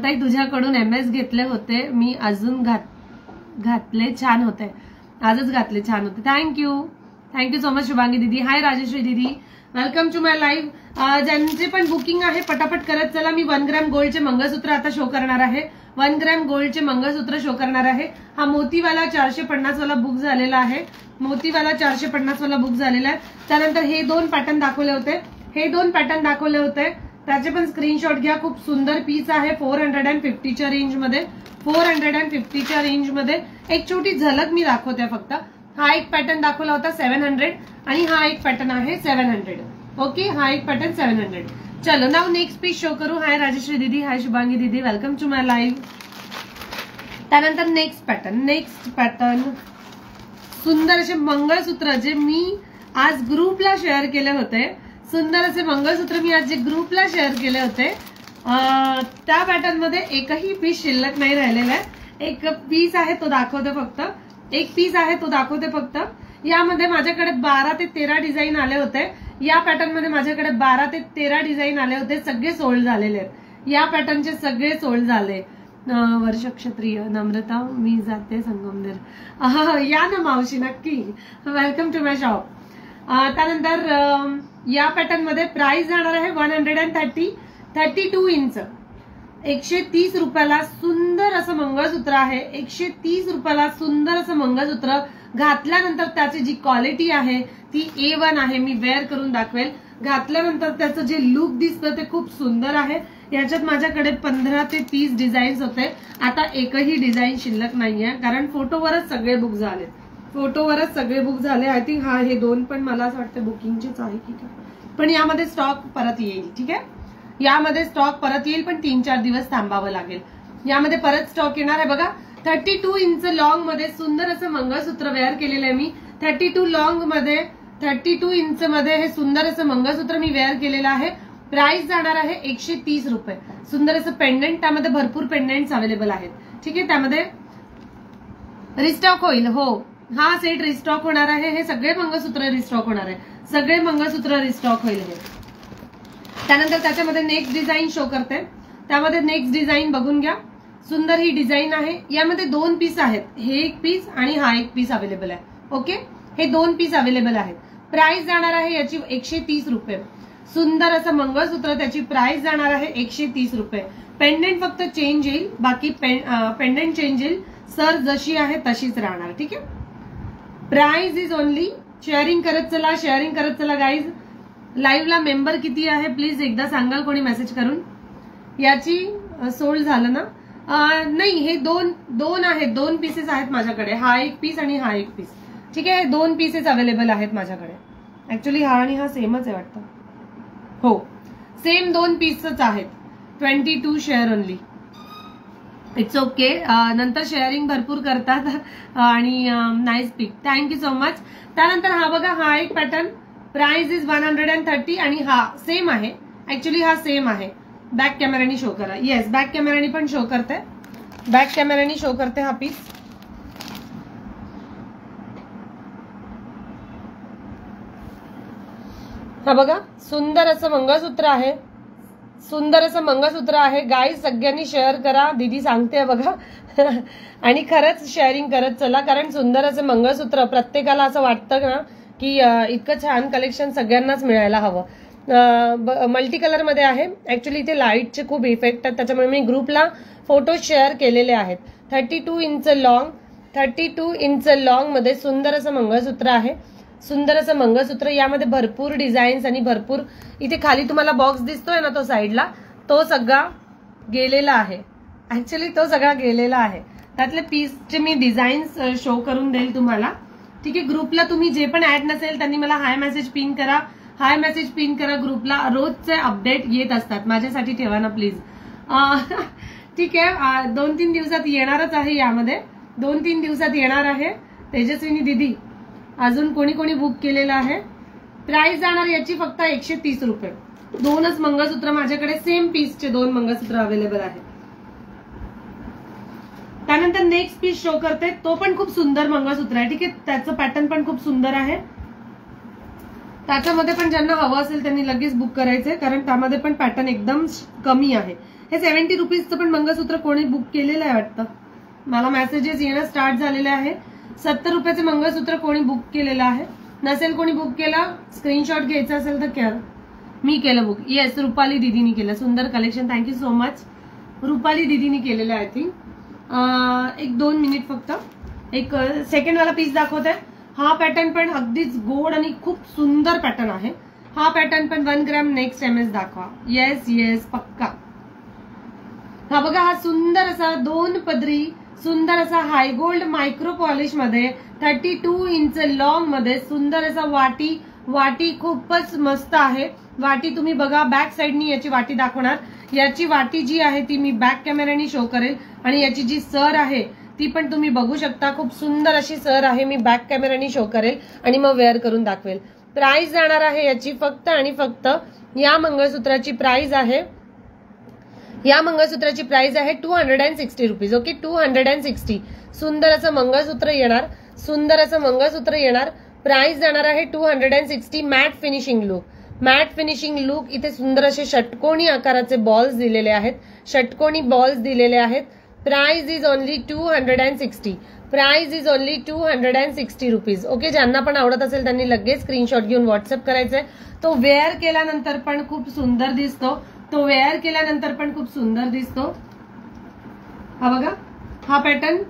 ताई तुझ्याकडून एमएस घेतले होते मी, अजून घातले छान होते, आजच घातले छान होते. थँक्यू सो मच शुभांगी दीदी. हाय राजेश्री दीदी, वेलकम टू माय लाईव्ह. ज्यांचे पण बुकिंग आहे पटापट करत चला. मी 1 ग्रॅम गोल्डचे मंगळसूत्र आता शो करणार आहे. 1 ग्रॅम गोल्डचे मंगळसूत्र शो करणार आहे. हा मोतीवाला 450 वाला बुक झालेला आहे. मोतीवाला 450 वाला बुक झालेला आहे. त्यानंतर हे 2 पॅटर्न दाखवले होते, त्याचे पण स्क्रीनशॉट घ्या. खूप सुंदर पीस आहे. 450च्या रेंजमध्ये, 450च्या रेंजमध्ये. एक छोटी झलक मी दाखवते फक्त. हा एक पॅटर्न दाखवला होता 700 आणि हा एक पॅटर्न आहे 700. ओके, हा एक पॅटर्न 700. चलो नाउ नेक्स्ट पीस शो करू. हाय राजेश्री दीदी, हाय शुभांगी दीदी, वेलकम टू माय लाईव्ह. त्यानंतर नेक्स्ट पॅटर्न सुंदर असे मंगळसूत्र जे मी आज ग्रुपला शेअर केले होते. सुंदर असे मंगळसूत्र मी आज जे ग्रुपला शेअर केले होते त्या पॅटर्न मध्ये एकही पीस शिल्लक नाही राहिलेला आहे. एक पीस आहे तो दाखवते फक्त, एक पीस आहे तो दाखवते फक्त. यामध्ये माझ्याकडे 12 ते 13 डिझाईन आले होते. या पॅटर्न मध्ये माझ्याकडे 12 ते 13 डिझाईन आले होते. सगळे सोल्ड झालेले आहेत. या पॅटर्नचे सगळे सोल्ड झाले. वर्ष क्षत्रिय नम्रता, मी जाते संगमनेर. या ना मावशी, नक्की. Welcome to my shop. त्यानंतर या पॅटर्न मध्ये प्राइस जाणार आहे 130, 32 इंच, 130 रुपयाला सुंदर असं मंगळसूत्र आहे. 130 रुपयाला सुंदर असं मंगळसूत्र घातल्यानंतर त्याची जी क्वालिटी आहे ती A1 आहे. मी वेअर करून दाखवेल. घातल्यानंतर त्याचं जे लुक दिसतं ते खूप सुंदर आहे. याच्यात माझ्याकडे 15 ते 30 डिझाईन्स होते. आता एकही डिझाईन शिल्लक नाहीये, कारण फोटोवरच सगळे बुक झाले. फोटोवरच सगळे बुक झाले. आय थिंक हे 2 पण मला असं वाटतं बुकिंगचेच आहे की काय, पण यामध्ये स्टॉक परत येईल. ठीक आहे, यामध्ये स्टॉक परत येईल, पण 3-4 दिवस थांबावं लागेल. यामध्ये परत स्टॉक येणार आहे. बघा 32 इंच लॉंग मध्ये सुंदर असं मंगळसूत्र वेअर केलेलं आहे मी. 32 लॉंग मध्ये, 32 इंच मध्ये हे सुंदर असं मंगळसूत्र मी वेअर केलेलं आहे. प्राइस जाणार आहे 130 रुपये. सुंदर असं पेंडेंट, त्यामध्ये भरपूर पेंडेंट्स अवेलेबल आहेत. ठीक आहे, त्यामध्ये रिस्टॉक होईल. हो, हा सेट रिस्टॉक होणार आहे. हे सगळे मंगळसूत्र रिस्टॉक होणार आहे. सगळे मंगळसूत्र रिस्टॉक होईल हे. त्यानंतर त्याच्यामध्ये नेक्स्ट डिझाईन शो करते. त्यामध्ये नेक्स्ट डिझाईन बघून घ्या. सुंदर ही डिझाईन आहे. यामध्ये 2 पीस आहेत. हे एक पीस आणि हा एक पीस अवेलेबल आहे. ओके, हे 2 पीस अवेलेबल आहेत. प्राइस जाणार आहे याची 130 रुपये. सुंदर असं मंगळसूत्र, त्याची प्राइस जाणार आहे 130 रुपये. पेंडेंट फक्त चेंज येईल, बाकी पेंडेंट चेंज येईल. सर जशी आहे तशीच राहणार. ठीक आहे, प्राइस इज ओनली. शेअरिंग करत चला, शेअरिंग करत चला गाईज. लाईव्हला मेंबर किती आहे प्लीज एकदा सांगाल कोणी मेसेज करून. याची सोल्ड झालं ना? नाही, हे दोन आहेत. 2 पीसेस आहेत माझ्याकडे. हा एक पीस आणि हा एक पीस. ठीक आहे, 2 पीसेस अवेलेबल आहेत माझ्याकडे. ऍक्च्युली हा आणि हा सेमच आहे वाटतं. हो, सेम 2 पीसच आहेत. 22 शेअर ओनली. It's okay. नंतर शेअरिंग भरपूर करतात आणि nice pic. Thank you so much. त्यानंतर हा बघा, हा एक पॅटर्न. प्राइस इज 130 आणि हा सेम आहे. ऍक्च्युली हा सेम आहे. बॅक कॅमेरानी शो करा. येस, बॅक कॅमेरानी पण शो करते. बॅक कॅमेरानी शो करते हा पीस. हा बघा, सुंदर असं मंगळसूत्र आहे. सुंदर असं मंगळसूत्र आहे. गाईज सगळ्यांनी शेअर करा. दीदी सांगते बघा. आणि खरंच शेअरिंग करत चला, कारण सुंदर असं मंगळसूत्र प्रत्येकाला असं वाटतं ना की इतकं छान कलेक्शन सगळ्यांनाच मिळायला हवं. मल्टी कलर मध्ये आहे. ऍक्च्युली इथे लाईटचे खूप इफेक्ट आहेत, त्याच्यामुळे मी ग्रुपला फोटो शेअर केलेले आहेत. 32 इंच लॉंग, 32 इंच लॉंग मध्ये सुंदर असं मंगळसूत्र आहे. सुंदर असं मंगळसूत्र. यामध्ये भरपूर डिझाईन्स आणि भरपूर, इथे खाली तुम्हाला बॉक्स दिसतोय ना तो साईडला, तो सगळा गेलेला आहे. ऍक्च्युली तो सगळा गेलेला आहे. त्यातले पीसचे मी डिझाईन्स शो करून देईल तुम्हाला. ठीक आहे, ग्रुपला तुम्ही जे पण ऍड नसेल त्यांनी मला हाय मेसेज पिन करा. हाय मेसेज पिन करा ग्रुपला. रोजचे अपडेट येत असतात, माझ्यासाठी ठेवा ना प्लीज. ठीक आहे, 2-3 दिवसात येणारच आहे. यामध्ये 2-3 दिवसात येणार आहे. तेजस्विनी दीदी, अजून कोणी कोणी बुक केलेलं आहे? प्राइस जाणार याची फक्त 130 रुपये. 2च मंगळसूत्र माझ्याकडे, सेम पीसचे 2 मंगळसूत्र अवेलेबल आहेत. त्यानंतर नेक्स्ट पीस शो करते. तो पण खूप सुंदर मंगळसूत्र आहे. ठीक आहे, त्याचं पॅटर्न पण खूप सुंदर आहे. त्याच्यामध्ये पण ज्यांना हवं असेल त्यांनी लगेच बुक करायचंय, कारण त्यामध्ये पण पॅटर्न एकदम कमी आहे. हे 70 रुपीजचं पण मंगळसूत्र कोणी बुक केलेलं आहे वाटतं. मला मेसेजेस येणं स्टार्ट झालेले आहे. 70 रुपयाचे मंगळसूत्र कोणी बुक केलेलं आहे? नसेल कोणी बुक केला, स्क्रीनशॉट घ्यायचा असेल तर क्या. मी केलं बुक. येस, रुपाली दीदीनी केलं. सुंदर collection. Thank you so much. Rupali दीदीनी केलेलं आय थिंक. 1-2 मिनिट फक्त. एक सेकंड वाला पीस दाखवते. हा पॅटर्न पण अगदीच गोड आणि खूप सुंदर पॅटर्न आहे. हा पॅटर्न पण 1 ग्रॅम नेक्स्ट एमएस दाखवा. येस येस, पक्का. हा बघा, हा सुंदर असा 2 पदरी सुंदर असा हाय गोल्ड मायक्रो पॉलिश मध्ये 32 इंच लॉंग मध्ये सुंदर असा वाटी खूपच मस्त आहे. वाटी तुम्ही बघा, बॅक साइडनी याची वाटी दाखवणार. याची वाटी जी आहे ती मी बॅक कॅमेरानी शो करेल आणि याची जी सर आहे ती पण तुम्ही बघू शकता. खूप सुंदर अशी सर आहे. मी बॅक कॅमेरानी शो करेल आणि मग वेअर करून दाखवेल. प्राइस जाणार आहे याची फक्त आणि फक्त, या मंगळसूत्राची प्राइस आहे या मंगळसूत्राची प्राइस आहे 260 रुपीज. ओके, 260. सुंदर असं मंगळसूत्र येणार, सुंदर असं मंगळसूत्र येणार. प्राइस जाणार आहे 260. Matte finishing look, matte finishing look. इथे सुंदर असे षटकोनी आकाराचे बॉल्स दिलेले आहेत, षटकोनी बॉल्स दिलेले आहेत. Price is only 260. Price is only 260 rupees. Okay, ज्यांना पण आवडत असेल त्यांनी लगेच स्क्रीनशॉट घेऊन व्हॉट्सअप करायचंय. तो वेअर केल्यानंतर पण खूप सुंदर दिसतो, तो वेअर केल्यानंतर पण खूप सुंदर दिसतो. हा बघा, हा पॅटर्न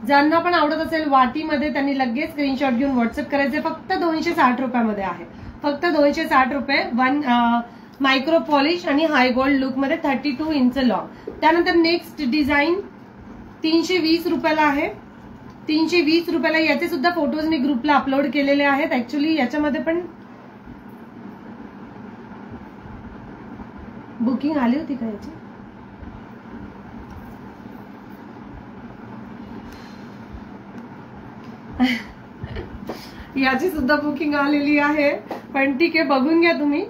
ज्यांना पण आवडत असेल वाटीमध्ये त्यांनी लगेच स्क्रीनशॉट घेऊन व्हॉट्सअप करायचे. फक्त 260 रुपयामध्ये आहे, फक्त 260 रुपये. वन मायक्रो पॉलिश आणि हाय गोल्ड लुक मध्ये 32 इंच लॉंग. त्यानंतर नेक्स्ट डिझाईन 320 रुपयाला आहे, 320 रुपयाला. याचे सुद्धा फोटोज मी ग्रुपला अपलोड केलेले आहेत. ऍक्च्युली याच्यामध्ये पण बुकिंग आली होती का याची? याची सुद्धा बुकिंग आलेली आहे, पण ठीक आहे, बघून घ्या तुम्ही.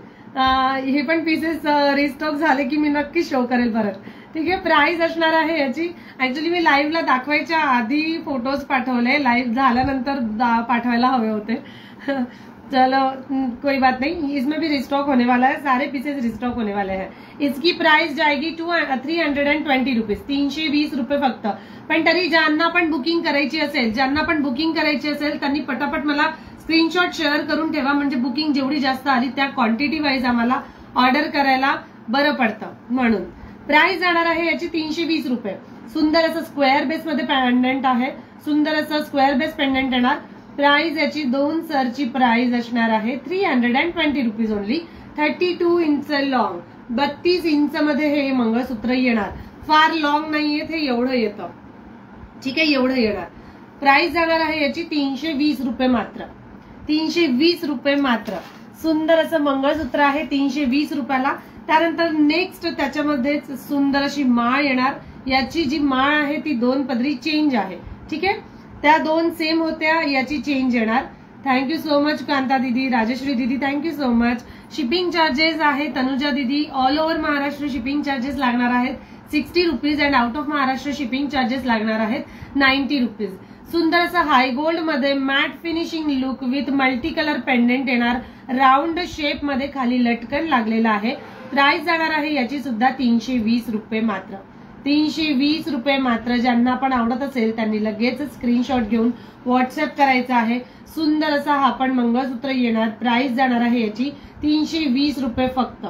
हे पण पीसेस रिस्टॉक झाले की मी नक्की शो करेल परत. ठीक आहे, प्राइस असणार आहे याची. ऍक्च्युली मी लाईव्हला दाखवायच्या आधी फोटोज पाठवले, लाईव्ह झाल्यानंतर पाठवायला हवे होते. चलो कोई बात नहीं, इसमें भी रिस्टॉक होने वाला है, सारे पीसेस रिस्टॉक होने वाले हैं. इसकी प्राइस जाएगी 320 रुपीज, 320 रुपये फक्त. पण तरी ज्यांना पण बुकिंग करायची असेल, ज्यांना पण बुकिंग करायची असेल त्यांनी पटापट मला स्क्रीनशॉट शेअर करून ठेवा, म्हणजे बुकिंग जेवढी जास्त आली त्या क्वांटिटी वाईज आम्हाला ऑर्डर करायला बरं पडतं म्हणून. प्राइस जाणार आहे याची 320 रुपये. सुंदर असं स्क्वेअर बेस मध्ये पेंडंट आहे, सुंदर असं स्क्वेअर बेस पेंडंट येणार. प्राइस याची 2 सरची प्राइस असणार आहे 320 rupees only. 32 inch long, 32 inch मध्ये हे मंगळसूत्र येणार. फार लॉंग नाहीये, हे एवढं येतं. ठीक आहे, एवढं येणार. प्राइस जाणार आहे याची 320 रुपये मात्र, 320 रुपये मात्र. सुंदर असं मंगळसूत्र आहे 320 रुपयाला. त्यानंतर नेक्स्ट त्याच्यामध्येच सुंदर अशी माळ येणार. याची जी माळ आहे ती 2 पदरी चेंज आहे. ठीक आहे, त्या 2 सेम होत्या, याची चेंज येणार. थँक्यू सो मच कांता दीदी, राजेश्री दीदी, thank you so much. Shipping charges आहे तनुजा दीदी, all over Maharashtra shipping charges लागणार आहेत 60 rupees and out of Maharashtra shipping charges लागणार आहेत 90 रुपीज. सुंदर असं हाय गोल्ड मध्ये matte finishing look with multi colour pendant येणार. राऊंड शेप मध्ये खाली लटकन लागलेला आहे. प्राइस जाणार आहे याची सुद्धा 320 रुपये मात्र, 320 रुपये मात्र. ज्यांना पण आवडत असेल त्यांनी लगेच स्क्रीनशॉट घेऊन व्हॉट्सअप करायचा आहे. सुंदर असा हा पण मंगळसूत्र येणार. प्राइस जाणार आहे याची 320 रुपये फक्त.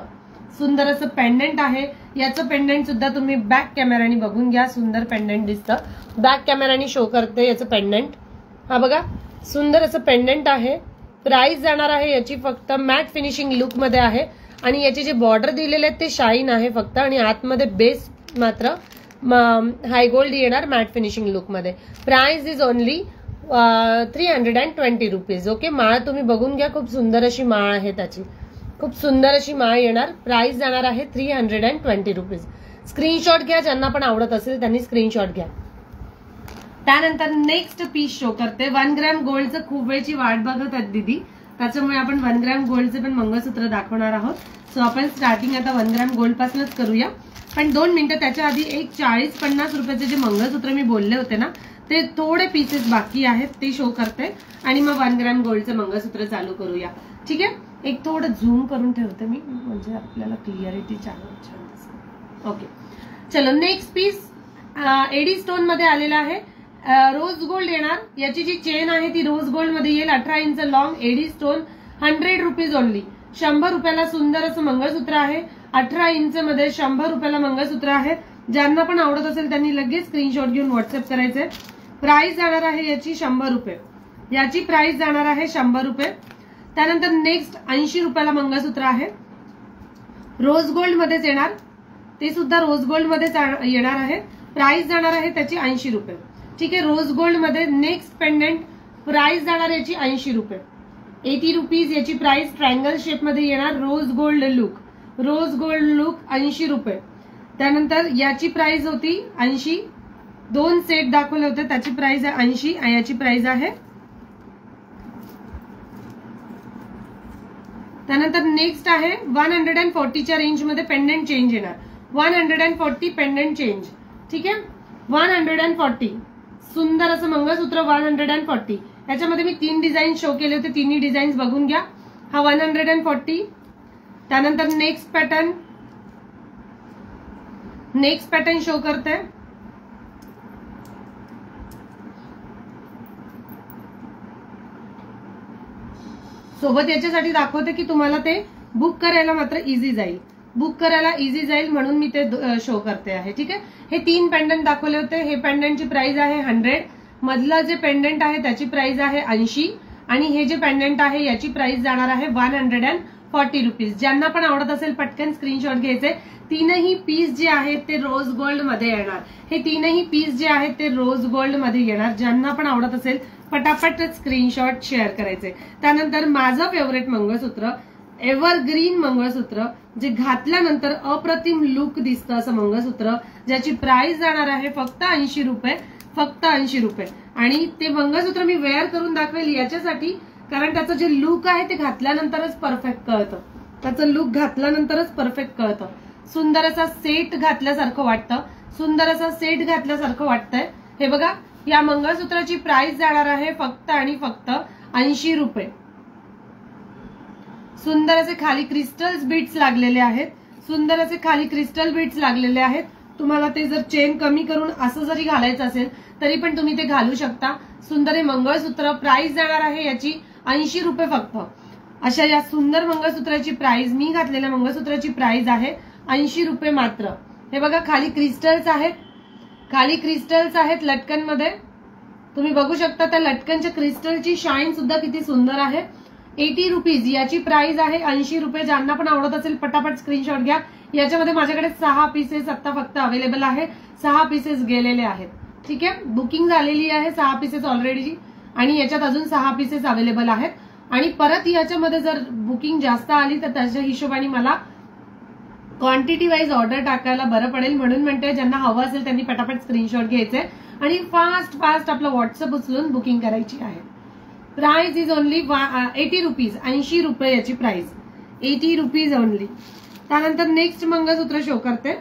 सुंदर असं पेंडंट आहे. याचं पेंडंट सुद्धा तुम्ही बॅक कॅमेराने बघून घ्या, सुंदर पेंडंट दिसतं. बॅक कॅमेराने शो करते याचं पेंडंट. हा बघा, सुंदर असं पेंडंट आहे. प्राइस जाणार आहे याची फक्त मॅट फिनिशिंग लुक मध्ये आहे आणि याचे जे बॉर्डर दिलेले आहेत ते शाईन आहे फक्त, आणि आतमध्ये बेस मात्र हाय गोल्ड येणार मॅट फिनिशिंग लुक मध्ये. Price is only 320 rupees. Okay, माळ तुम्ही बघून घ्या, खूप सुंदर अशी माळ आहे त्याची, खूप सुंदर अशी माळ येणार. प्राइस जाणार आहे 320 रुपीज. स्क्रीनशॉट घ्या, ज्यांना पण आवडत असेल त्यांनी स्क्रीनशॉट घ्या. त्यानंतर नेक्स्ट पीस शो करते. 1 ग्रॅम गोल्डचं खूप वेळची वाट बघत आहेत दीदी, त्याच्यामुळे आपण 1 ग्रॅम गोल्डचे पण मंगळसूत्र दाखवणार आहोत. सो आपण स्टार्टिंग आता 1 ग्रॅम गोल्ड पासूनच करूया. पण 2 मिनिटं त्याच्या आधी एक 40-50 रुपयाचे जे मंगळसूत्र मी बोलले होते ना, ते थोडे पीसेस बाकी आहेत ते शो करते आणि मग 1 ग्रॅम गोल्डचं मंगळसूत्र चालू करूया. ठीक आहे, एक थोडं झूम करून ठेवते मी, म्हणजे आपल्याला क्लिअरिटी छान दिसते. ओके, चलो नेक्स्ट पीस एडी स्टोन मध्ये आलेला आहे. रोज गोल्ड येणार. याची जी चेन आहे ती रोज गोल्ड मध्ये येईल. 18 inch long AD stone, 100 rupees only. 100 रुपयाला सुंदर असं मंगळसूत्र आहे. 18 इंच मध्ये 100 रुपयाला मंगळसूत्र आहे. ज्यांना पण आवडत असेल त्यांनी लगेच स्क्रीनशॉट घेऊन व्हॉट्सअप करायचे. प्राइस जाणार आहे याची 100 रुपये. याची प्राइस जाणार आहे 100 रुपये. त्यानंतर नेक्स्ट 80 रुपयाला मंगळसूत्र आहे. रोज गोल्ड मध्येच येणार, ते सुद्धा रोज गोल्ड मध्येच येणार आहे. प्राइस जाणार आहे त्याची 80 रुपये. ठीक आहे, रोज गोल्ड मध्ये नेक्स्ट पेंडंट. प्राइस जाणार याची 80 रुपये, 80 रुपीज याची प्राइस. ट्रायंगल शेप मध्ये येणार. Rose gold look, rose gold look 80 रुपये. त्यानंतर याची प्राइस होती 80. 2 सेट दाखवले होते, त्याची प्राइस आहे 80. याची प्राइस आहे. त्यानंतर नेक्स्ट आहे 140च्या रेंज मध्ये पेंडंट चेंज येणार. 140 पेंडेंट चेंज, ठीक आहे. 140 सुंदर असं मंगळसूत्र 140. याच्यामध्ये मी 3 डिझाईन शो केले होते, तिन्ही डिझाईन्स बघून घ्या. हा 140. त्यानंतर नेक्स्ट पॅटर्न शो करते. सोबत याच्यासाठी दाखवते की तुम्हाला ते बुक करायला मात्र इझी जाईल, म्हणून मी ते शो करते आहे, ठीक आहे. हे 3 पेंडंट दाखवले होते. हे पेंडंटची प्राइस आहे 100. मधलं जे पेंडंट आहे त्याची प्राइस आहे 80 आणि हे जे पेंडंट आहे याची प्राइस जाणार आहे 140 रुपीज. ज्यांना पण आवडत असेल पटकन स्क्रीनशॉट घ्यायचे. 3ही पीस जे आहेत ते रोज गोल्ड मध्ये येणार. हे 3ही पीस जे आहेत ते रोज गोल्ड मध्ये येणार. ज्यांना पण आवडत असेल पटापट स्क्रीनशॉट शेअर करायचे. त्यानंतर माझं फेवरेट मंगळसूत्र, एव्हरग्रीन मंगळसूत्र, जे घातल्यानंतर अप्रतिम लुक दिसतं असं मंगळसूत्र, ज्याची प्राइस जाणार आहे फक्त 80 रुपये, फक्त 80 रुपये. आणि ते मंगळसूत्र मी वेअर करून दाखवेल याच्यासाठी, कारण त्याचं जे लुक आहे ते घातल्यानंतरच परफेक्ट कळतं. त्याचं लुक घातल्यानंतरच परफेक्ट कळतं. सुंदर असा सेट घातल्यासारखं वाटतं, सुंदर असा सेट घातल्यासारखं वाटतंय. हे बघा, या मंगळसूत्राची प्राइस जाणार आहे फक्त आणि फक्त 80 रुपये. सुंदर असे खाली क्रिस्टल्स बीट्स लागलेले आहेत, सुंदर असे खाली क्रिस्टल बीट्स लागलेले आहेत. तुम्हाला ते जर चेन कमी करून असं जरी घालायचं असेल तरी पण तुम्ही ते घालू शकता. सुंदर हे मंगळसूत्र. प्राइस जाणार आहे याची 80 रुपये फक्त. अशा या सुंदर मंगळसूत्राची प्राइस, मी घातलेल्या मंगळसूत्राची प्राइस आहे 80 रुपये मात्र. हे बघा, खाली क्रिस्टल्स आहेत, खाली क्रिस्टल्स आहेत लटकनमध्ये. तुम्ही बघू शकता त्या लटकनच्या क्रिस्टलची शाईन सुद्धा किती सुंदर आहे. 80 रुपीज याची प्राइस आहे 80 रुपये. ज्यांना पण आवडत असेल पटापट स्क्रीनशॉट घ्या. याच्यामध्ये माझ्याकडे 6 पीसेस आता फक्त अवेलेबल आहे. 6 पीसेस गेलेले आहेत, ठीक आहे. बुकिंग झालेली आहे 6 पीसेस ऑलरेडी आणि याच्यात अजून 6 पीसेस अवेलेबल आहेत. आणि परत याच्यामध्ये जर बुकिंग जास्त आली तर त्याच्या हिशोबाने मला क्वांटिटी वाईज ऑर्डर टाकायला बरं पडेल. म्हणून म्हणते ज्यांना हवं असेल त्यांनी पटापट स्क्रीनशॉट घ्यायचे आणि फास्ट आपलं व्हॉट्सअप उचलून बुकिंग करायची आहे. प्राइस इज ओनली 80 रुपीज, 80 रुपये याची प्राइस, 80 रुपीज ओनली. त्यानंतर नेक्स्ट मंगळसूत्र शो करते.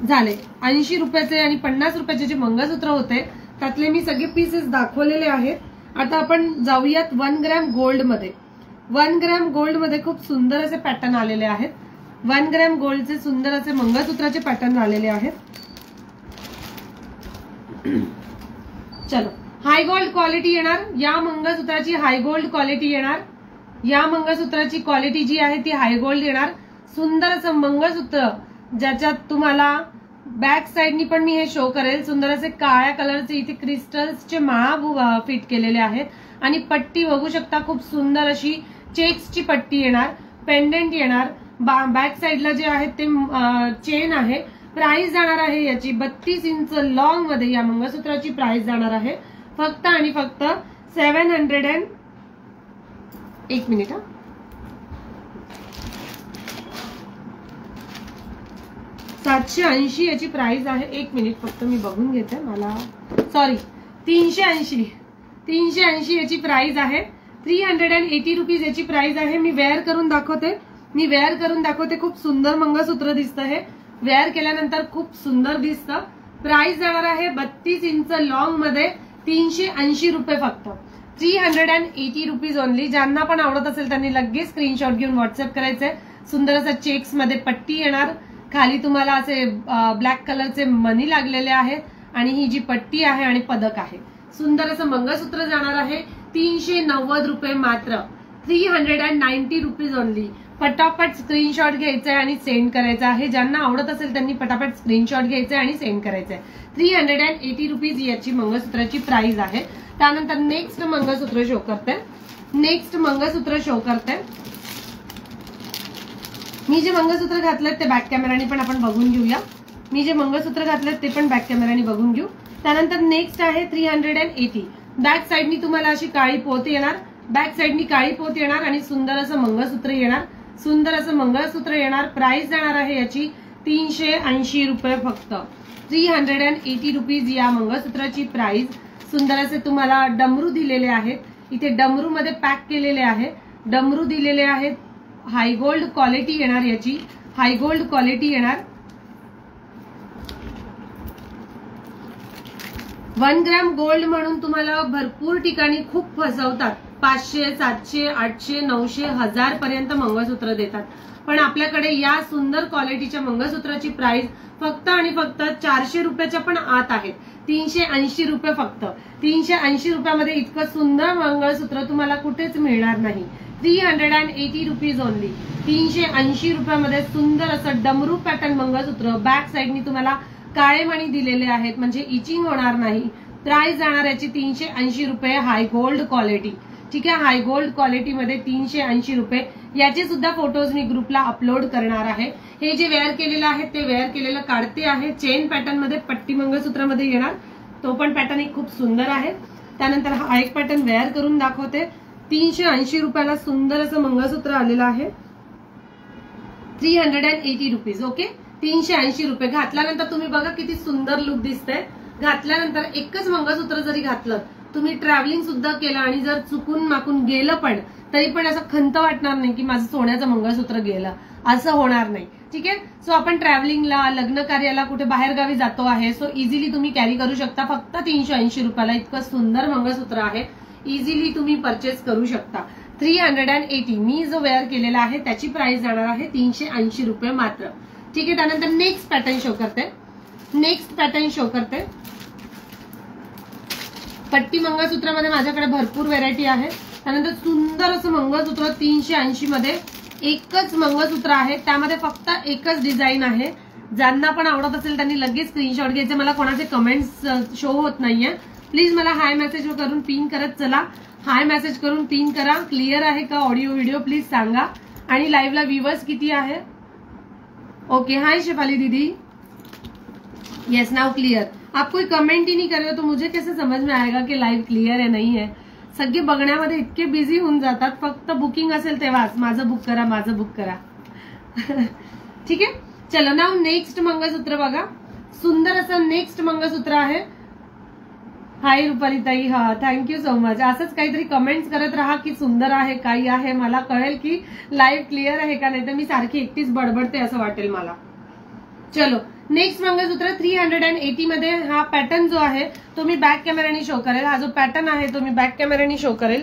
झाले 80 रुपयाचे आणि 50 रुपयाचे जे मंगळसूत्र होते त्यातले मी सगळे पीसेस दाखवलेले आहेत. आता आपण जाऊयात 1 ग्रॅम गोल्ड मध्ये. 1 ग्रॅम गोल्ड मध्ये खूप सुंदर असे पॅटर्न आलेले आहेत. 1 ग्रॅम गोल्डचे सुंदर असे मंगळसूत्राचे पॅटर्न आलेले आहेत. चलो, हाय गोल्ड क्वालिटी येणार या मंगळसूत्राची, हाय गोल्ड क्वालिटी येणार. या मंगळसूत्राची क्वालिटी जी आहे ती हाय गोल्ड येणार. सुंदर असं मंगळसूत्र ज्याच्यात तुम्हाला बॅक साइडनी पण मी हे शो करेल. सुंदर असे काळ्या कलरचे इथे क्रिस्टल्सचे माळा फिट केलेले आहेत आणि पट्टी बघू शकता, खूप सुंदर अशी चेक्सची पट्टी येणार. पेंडेंट येणार. बॅक साइडला जे आहे ते चेन आहे. प्राइस जाणार आहे याची 32 इंच लॉंग मध्ये या मंगळसूत्राची प्राइस जाणार आहे फक्त आणि फक्त 700 एक मिनिट 780 याची प्राइस आहे. एक मिनिट फक्त मी बघून घेते. मला सॉरी 380 याची प्राइस आहे. 380 रुपीज याची प्राइस आहे. मी वेअर करून दाखवते. खूप सुंदर मंगळसूत्र दिसतं हे. वेअर केल्यानंतर खूप सुंदर दिसतं. प्राइस जाणार आहे 32 इंच लॉंग मध्ये 380 रुपये फक्त. 380 रुपीज ओनली. ज्यांना पण आवडत असेल त्यांनी लगेच स्क्रीनशॉट घेऊन व्हॉट्सअप करायचे. सुंदर असं चेक्स मध्ये पट्टी येणार. खाली तुम्हाला असे ब्लॅक कलरचे मनी लागलेले आहेत आणि ही जी पट्टी आहे आणि पदक आहे. सुंदर असं मंगळसूत्र जाणार आहे 390 रुपये मात्र. 390 रुपीज ओनली. पटापट स्क्रीनशॉट घ्यायचा आणि सेंड करायचा आहे. ज्यांना आवडत असेल त्यांनी पटापट स्क्रीनशॉट घ्यायचा आणि सेंड करायचंय. 380 रुपीज याची मंगळसूत्राची प्राइस आहे. त्यानंतर नेक्स्ट मंगळसूत्र शो करते. मी जे मंगळसूत्र घातलेत ते बॅक कॅमेराने पण आपण बघून घेऊया. बघून घेऊ. त्यानंतर नेक्स्ट आहे 380. बॅक साइडनी तुम्हाला अशी काळी पोत येणार. आणि सुंदर असं मंगळसूत्र येणार. प्राइस जाणार आहे याची 380 रुपये फक्त. 380 रुपीज या मंगळसूत्राची प्राइस. सुंदर असे तुम्हाला डमरू दिलेले आहेत. इथे डमरू मध्ये पॅक केलेले आहे. डमरू दिलेले आहेत. हाय गोल्ड क्वालिटी येणार याची. 1 ग्रॅम गोल्ड म्हणून तुम्हाला भरपूर ठिकाणी खूप फसवतात. 500, 700, 800, 900, 1000 पर्यंत मंगळसूत्र देतात. पण आपल्याकडे या सुंदर क्वालिटीच्या मंगळसूत्राची प्राइस फक्त आणि फक्त 400 रुपयाच्या पण आत आहे. 380 रुपये फक्त. 380 रुपयामध्ये इतकं सुंदर मंगळसूत्र तुम्हाला कुठेच मिळणार नाही. 380 रुपीज ओनली. 380 रुपयामध्ये सुंदर असं डमरू पॅटर्न मंगळसूत्र. बॅक साइडनी तुम्हाला काळे मणी दिलेले आहेत म्हणजे इचिंग होणार नाही. प्राइस जाणार याची 380 रुपये. हाय गोल्ड क्वालिटी. ठीक आहे, हाय गोल्ड क्वालिटीमध्ये 380 रुपये. याचे सुद्धा फोटोज मी ग्रुपला अपलोड करणार आहे. हे जे वेअर केलेलं आहे ते वेअर केलेलं काढते आहे. चेन पॅटर्न मध्ये पट्टी मंगळसूत्रामध्ये येणार. तो पण पॅटर्न एक खूप सुंदर आहे. त्यानंतर हा एक पॅटर्न वेअर करून दाखवते. 380 रुपयाला सुंदर असं मंगळसूत्र आलेलं आहे. 380 रुपीज. ओके, 380 रुपये. घातल्यानंतर तुम्ही बघा किती सुंदर लुक दिसतंय. घातल्यानंतर एकच मंगळसूत्र जरी घातलं, तुम्ही ट्रॅव्हलिंग सुद्धा केलं आणि जर चुकून माकून गेलं पण तरी पण असं खंत वाटणार नाही की माझं सोन्याचं मंगळसूत्र गेलं, असं होणार नाही. ठीक आहे. सो आपण ट्रॅव्हलिंगला, लग्न कार्याला, कुठे बाहेरगावी जातो आहे, सो इझिली तुम्ही कॅरी करू शकता. फक्त 380 रुपयाला इतकं सुंदर मंगळसूत्र आहे. इझिली तुम्ही परचेस करू शकता. 380. मी जो वेअर केलेला आहे त्याची प्राइस जाणार आहे 380 रुपये मात्र. ठीक आहे. त्यानंतर नेक्स्ट पॅटर्न शो करते. पट्टी मंगळसूत्रामध्ये माझ्याकडे भरपूर व्हेरायटी आहे. त्यानंतर सुंदर असं मंगळसूत्र 380 मध्ये. एकच मंगळसूत्र आहे, त्यामध्ये फक्त एकच डिझाईन आहे. ज्यांना पण आवडत असेल त्यांनी लगेच स्क्रीनशॉट घ्यायचे. मला कोणाचे कमेंट्स शो होत नाहीये. प्लीज मला हाय मेसेज करून पिन करत चला. हाय मेसेज करून पिन करा. क्लिअर आहे का ऑडिओ व्हिडिओ प्लीज सांगा. आणि लाईव्हला व्ह्यूअर्स किती आहे? ओके, हाय शेफाली दीदी. Yes, now clear. आप कोई कमेंट ही नहीं कर रहे हो तो मुझे कैसे समझ में आएगा कि लाईव्ह क्लिअर आहे नाही आहे. सगळे बघण्यामध्ये इतके बिझी होऊन जातात. फक्त बुकिंग असेल तेव्हाच माझं बुक करा, माझं बुक करा. ठीक आहे. चलो नाव नेक्स्ट मंगळसूत्र बघा. सुंदर असं नेक्स्ट मंगळसूत्र आहे. हाय रुपाली ताई. हा, थँक्यू सो मच. असंच काहीतरी कमेंट्स करत राहा की सुंदर आहे, काही आहे. मला कळेल की लाईव्ह क्लिअर आहे का, नाही तर मी सारखी एकटीच बडबडते असं वाटेल मला. चलो नेक्स्ट मंगळसूत्र 380 मध्ये. हा पॅटर्न जो आहे तो मी बॅक कॅमेराने शो करेल. हा जो पॅटर्न आहे तो मी बॅक कॅमेराने शो करेल.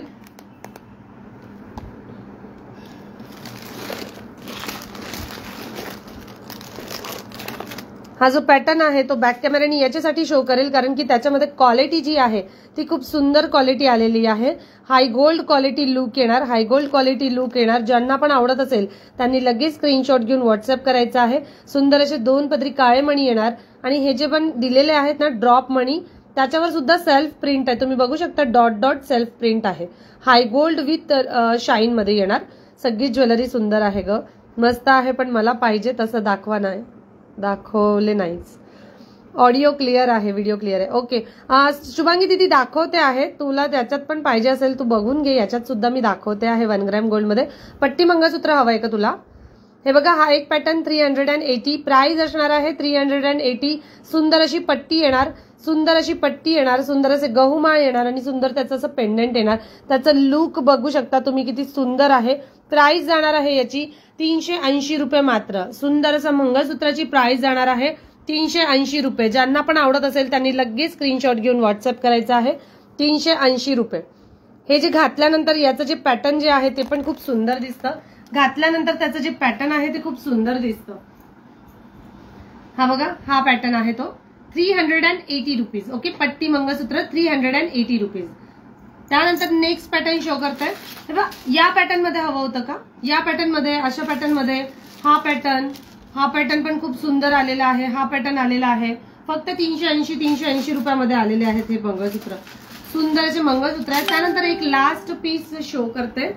हा जो पॅटर्न आहे तो बॅक कॅमेराने याच्यासाठी शो करेल कारण की त्याच्यामध्ये क्वालिटी जी आहे ती खूप सुंदर क्वालिटी आलेली आहे. हाय गोल्ड क्वालिटी लुक येणार. हाय गोल्ड क्वालिटी लुक येणार. ज्यांना पण आवडत असेल त्यांनी लगेच स्क्रीनशॉट घेऊन व्हॉट्सअप करायचा आहे. सुंदर असे 2 पदरी काळे मणी येणार. आणि हे जे पण दिलेले आहेत ना ड्रॉप मणी, त्याच्यावर सुद्धा सेल्फ प्रिंट आहे. तुम्ही बघू शकता डॉट डॉट सेल्फ प्रिंट आहे. हाय गोल्ड विथ शाईन मध्ये येणार. सगळी ज्वेलरी सुंदर आहे ग, मस्त आहे. पण मला पाहिजे तसं दाखवले नाहीच. ऑडिओ क्लिअर आहे, व्हिडिओ क्लिअर आहे. ओके, शुभांगी दीदी दाखवते आहे. तुला त्याच्यात पण पाहिजे असेल तू बघून घे. याच्यात सुद्धा मी दाखवते आहे 1 ग्रॅम गोल्ड मध्ये. पट्टी मंगळसूत्र हवंय का तुला? हे बघा, हा एक पॅटर्न 380. प्राइस असणार आहे 380. सुंदर अशी पट्टी येणार. सुंदर असे गहूमाळ येणार आणि सुंदर त्याचं असं पेंडंट येणार. त्याचं लुक बघू शकता तुम्ही किती सुंदर आहे. प्राइस जाणार आहे याची 380 रुपये मात्र. सुंदर असं मंगळसूत्राची प्राइस जाणार आहे 380 रुपये. ज्यांना पण आवडत असेल त्यांनी लगेच स्क्रीनशॉट घेऊन व्हॉट्सअप करायचं आहे. 380 रुपये. हे जे घातल्यानंतर याचं जे पॅटर्न जे आहे ते पण खूप सुंदर दिसतं. घातल्यानंतर त्याचं जे पॅटर्न आहे ते खूप सुंदर दिसतं. हा बघा, हा पॅटर्न आहे तो 380 रुपीज. ओके, पट्टी मंगळसूत्र 380 रुपीज. त्यानंतर नेक्स्ट पॅटर्न शो करताय. या पॅटर्न मध्ये हवं होतं का? या पॅटर्न मध्ये, अशा पॅटर्न मध्ये हा पॅटर्न पण खूप सुंदर आलेला आहे. हा पॅटर्न आलेला आहे. फक्त 380 रुपयामध्ये आलेले आहेत हे मंगळसूत्र. सुंदर असे मंगळसूत्र आहे. त्यानंतर एक लास्ट पीस शो करते.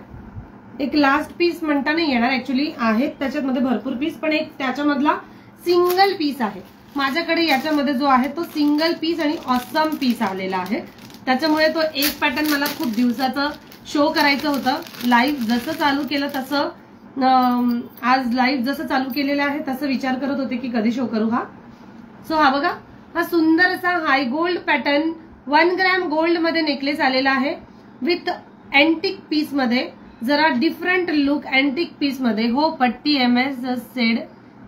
एक लास्ट पीस म्हणता नाही येणार, ऍक्च्युली आहेत त्याच्यामध्ये भरपूर पीस, पण एक त्याच्यामधला सिंगल पीस आहे माझ्याकडे. याच्यामध्ये जो आहे तो सिंगल पीस आणि ऑसम पीस आलेला आहे. त्याच्यामुळे तो एक पॅटर्न मला खूप दिवसाचं शो करायचं होतं. लाईव्ह जसं चालू केलं तसं, आज लाईव्ह जसं चालू केलेलं आहे तसं विचार करत होते की कधी शो करू हा. सो हा बघा, हा सुंदर असा हाय गोल्ड पॅटर्न 1 ग्रॅम गोल्ड मध्ये नेकलेस आलेला आहे विथ अँटिक पीस मध्ये. जरा डिफरंट लुक अँटिक पीस मध्ये. हो, पट्टी MS सेड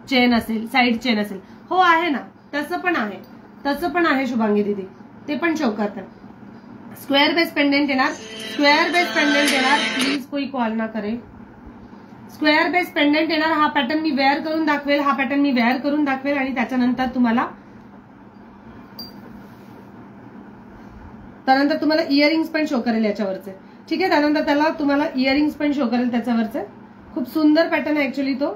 चेन असेल, साइड चेन असेल. हो आहे ना, तसं पण आहे शुभांगी दीदी. ते पण शो करते. स्क्वेअर बेस पेंडेंट येणार, स्क्वेअर बेस पेंडेंट येणार. प्लीज कोई कॉल ना करे. स्क्वेअर बेस पेंडेंट येणार. हा पॅटर्न मी वेअर करून दाखवेल, हा पॅटर्न मी वेअर करून दाखवेल आणि त्याच्यानंतर तुम्हाला इयरिंग्स पण शो करेल याच्यावरचे. ठीक आहे, त्यानंतर त्याला तुम्हाला इयरिंग्स पण शो करेल त्याच्यावरचे. खूप सुंदर पॅटर्न आहे ऍक्च्युली तो.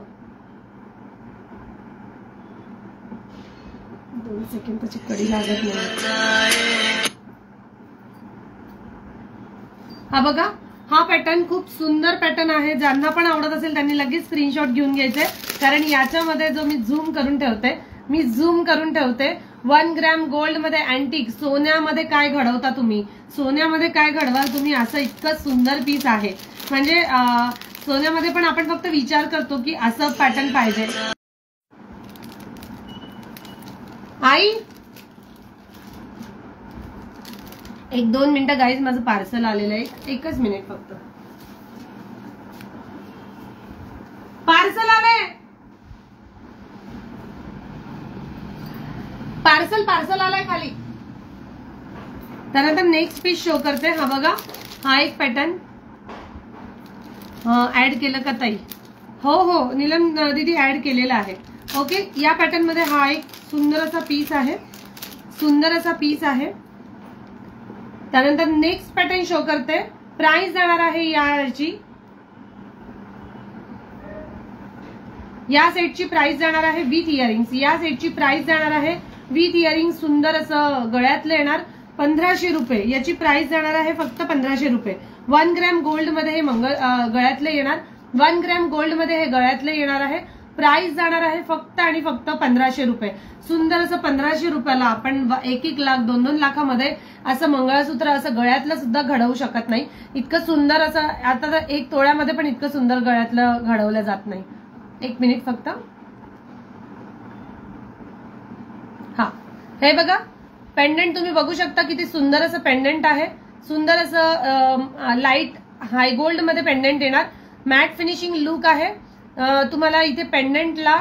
2 सेकंड त्याची कडी लागत नाही. हा बघा, हा पॅटर्न खूप सुंदर पॅटर्न आहे. ज्यांना पण आवडत असेल त्यांनी लगेच स्क्रीनशॉट घेऊन घ्यायचे, कारण याच्यामध्ये जो मी झूम करून ठेवते 1 ग्रॅम गोल्ड मध्ये अँटिक, सोन्यामध्ये काय घडवता तुम्ही, सोन्यामध्ये काय घडवाल तुम्ही, असं इतकं सुंदर पीस आहे. म्हणजे सोन्यामध्ये पण आपण फक्त विचार करतो की असं पॅटर्न पाहिजे. आई 1-2 मिनिटं गाईज, माझं पार्सल आलेलं आहे. 1च मिनिट फक्त. पार्सल आलंय, पार्सल आलाय खाली. त्यानंतर नेक्स्ट पीस शो करते. हा बघा, हा एक पॅटर्न ऍड केलं का ताई? हो नीलम दीदी ऍड केलेला आहे. ओके, या पॅटर्न मध्ये हा एक सुंदर असा पीस आहे. त्यानंतर नेक्स्ट पॅटर्न शो करते. प्राइस जाणार आहे याची, या सेटची प्राइस जाणार आहे विथ इयरिंग्स. या सेटची प्राइस जाणार आहे विथ इयरिंग. सुंदर असं गळ्यातलं येणार 1500 रुपये. याची प्राइस जाणार आहे फक्त 1500 रुपये. 1 ग्रॅम गोल्ड मध्ये हे गळ्यातलं येणार. 1 ग्रॅम गोल्ड मध्ये हे गळ्यातलं येणार आहे. प्राइस जाणार आहे फक्त आणि फक्त 1500 रुपये. सुंदर असं 1500 रुपयाला आपण 1-1 लाख 2-2 लाखामध्ये असं मंगळसूत्र असं गळ्यातलं सुद्धा घडवू शकत नाही. इतकं सुंदर असं, आता 1 तोळ्यामध्ये पण इतकं सुंदर गळ्यातलं घडवलं जात नाही. 1 मिनिट फक्त. हा, हे बघा पेंडेंट तुम्ही बघू शकता किती सुंदर असं पेंडेंट आहे. सुंदर असं लाईट हाय गोल्ड मध्ये पेंडेंट येणार. मॅट फिनिशिंग लुक आहे. तुम्हाला इथे पेंडेंटला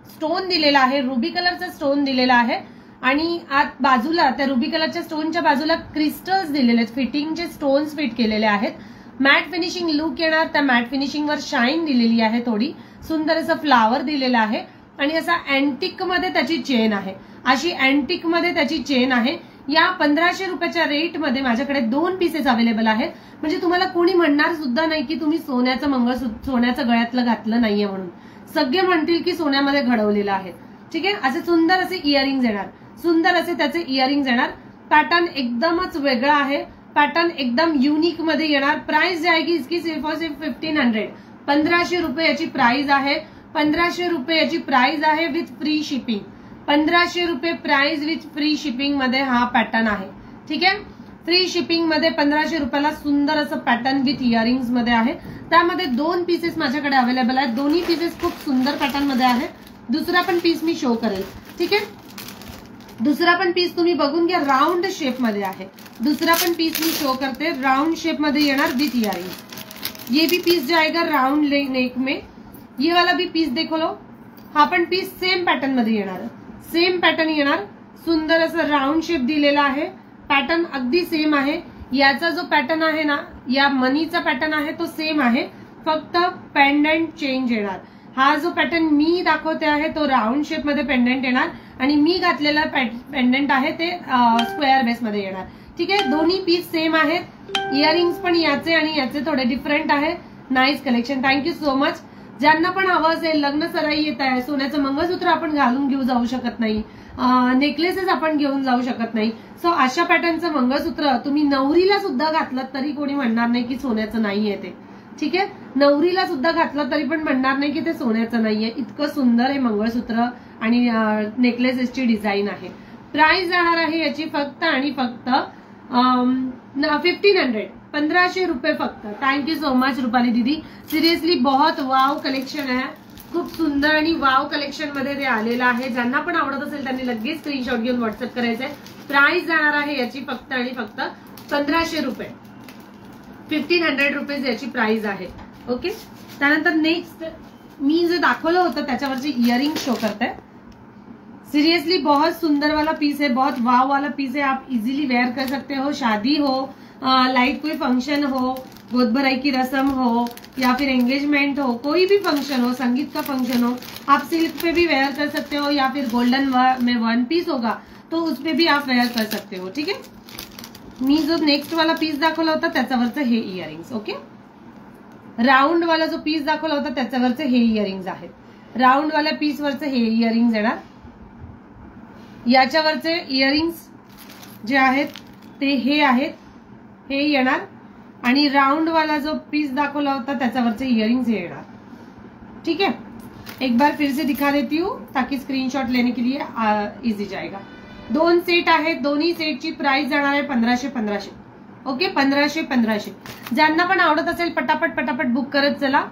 स्टोन दिलेला आहे, रुबी कलरचा स्टोन दिलेला आहे आणि आत बाजूला त्या रुबी कलरच्या स्टोनच्या बाजूला क्रिस्टल्स दिलेले आहेत, फिटिंगचे स्टोन्स फिट केलेले आहेत. मॅट फिनिशिंग लुक येणार. त्या मॅट फिनिशिंग वर शाईन दिलेली आहे, थोडी सुंदर असं फ्लावर दिलेला आहे आणि असा अँटिक मध्ये त्याची चेन आहे. अशी अँटिक मध्ये त्याची चेन आहे. या 1500 रुपयाच्या रेट मध्ये माझ्याकडे 2 पीसेस अवेलेबल आहेत. म्हणजे तुम्हाला कोणी म्हणणार सुद्धा नाही की तुम्ही सोन्याचं गळ्यातलं घातलं नाहीये म्हणून. सगळे म्हणतील की सोन्यामध्ये घडवलेलं आहे. ठीक आहे, असे सुंदर असे इयरिंग्स येणार, सुंदर असे त्याचे इयरिंग्स येणार. पॅटर्न एकदमच वेगळा आहे, पॅटर्न एकदम युनिक मध्ये येणार. प्राइस जाएगी इसकी सिर्फ और सिर्फ 1500. 1500 रुपये याची प्राइस आहे. 1500 रुपये याची प्राइस आहे विथ फ्री शिपिंग. 1500 रुपये प्राइस विथ फ्री शिपिंग मध्ये हा पॅटर्न आहे. ठीक आहे, फ्री शिपिंग मध्ये 1500 रुपयाला सुंदर असं पॅटर्न विथ इयरिंग्स मध्ये आहे. त्यामध्ये 2 पीसेस माझ्याकडे अवेलेबल आहेत. दोन्ही पीसेस खूप सुंदर पॅटर्न मध्ये आहे. दुसरा पण पीस मी शो करेल. ठीक आहे, दुसरा पण पीस तुम्ही बघून घ्या, राउंड शेप मध्ये आहे. दुसरा पण पीस मी शो करते, राउंड शेप मध्ये येणार विथ इयरिंग्स. ये भी पीस जाएगा राउंड नेक में. ये वाला भी पीस देखो लो, हा पण पीस सेम पॅटर्न मध्ये येणार, सेम पॅटर्न येणार. सुंदर असं राउंड शेप दिलेला आहे. पॅटर्न अगदी सेम आहे. याचा जो पॅटर्न आहे ना, या मनीचा पॅटर्न आहे तो सेम आहे, फक्त पेंडेंट चेंज येणार. हा जो पॅटर्न मी दाखवते आहे तो राउंड शेप मध्ये पेंडेंट येणार आणि मी घातलेला पेंडेंट आहे ते स्क्वेअर बेस मध्ये येणार. ठीक आहे, दोन्ही पीस सेम आहेत. इयरिंग्स पण याचे आणि याचे थोडे डिफरंट आहे. Nice collection, thank you so much. ज्यांना पण हवं असेल, लग्न सराई येत आहे, सोन्याचं मंगळसूत्र आपण घालून घेऊ जाऊ शकत नाही, नेकलेसेस आपण घेऊन जाऊ शकत नाही. सो अशा पॅटर्नचं मंगळसूत्र तुम्ही नवरीला सुद्धा घातलं तरी कोणी म्हणणार नाही की सोन्याचं नाहीये ते. ठीक आहे, नवरीला सुद्धा घातलं तरी पण म्हणणार नाही की ते सोन्याचं नाहीये. इतकं सुंदर हे मंगळसूत्र आणि नेकलेसेसची डिझाईन आहे. प्राइस जाणार आहे याची फक्त आणि फक्त 1500, 1500 रुपये फक्त. थँक्यू सो मच रुपाली दीदी. सिरियसली बहुत वाव कलेक्शन आहे, खूप सुंदर आणि वाव कलेक्शन मध्ये ते आलेलं आहे. ज्यांना पण आवडत असेल त्यांनी लगेच स्क्रीनशॉट घेऊन व्हॉट्सअप करायचंय. प्राइस जाणार आहे याची फक्त आणि फक्त 1500 रुपये. 1500 रुपीज याची प्राइस आहे. ओके, त्यानंतर नेक्स्ट मी जे दाखवलं होतं त्याच्यावरची इयरिंग शो करते. सीरियसली बहुत सुंदर वाला पीस है, बहुत वाव वाला पीस है। आप इजीली वेयर कर सकते हो, शादी हो, लाइट कोई फंक्शन हो, गोद भराई की रस्म हो या फिर एंगेजमेंट हो, कोई भी फंक्शन हो, संगीत का फंक्शन हो, आप सिल्क पे भी वेयर कर सकते हो या फिर गोल्डन में वन पीस होगा तो उस पे भी आप वेयर कर सकते हो। ठीक है, मी जो नेक्स्ट वाला पीस दाखवला होता त्याच्यावरचं हे इयरिंग्स. ओके, राऊंड वाला जो पीस दाखवला होता त्याच्यावरचे हे इयरिंग्स आहेत. राऊंड वाल्या पीस वरचे हे इयरिंग्स येणार. याच्यावरचे इयरिंग्स जे आहेत ते हे आहेत, हे येणार. आणि राउंड वाला जो पीस दाखवला होता त्याच्यावरचे इयरिंग्स हे येणार. ठीक है, एक बार फिर से दिखा देती हूँ ताकि स्क्रीनशॉट लेने के लिए इजी जाएगा. 2 सेट आहेत, दोन्ही सेटची प्राइस जाणार आहे 1500. ओके, 1500. ज्यांना पण आवडत असेल पटापट बुक करत चला,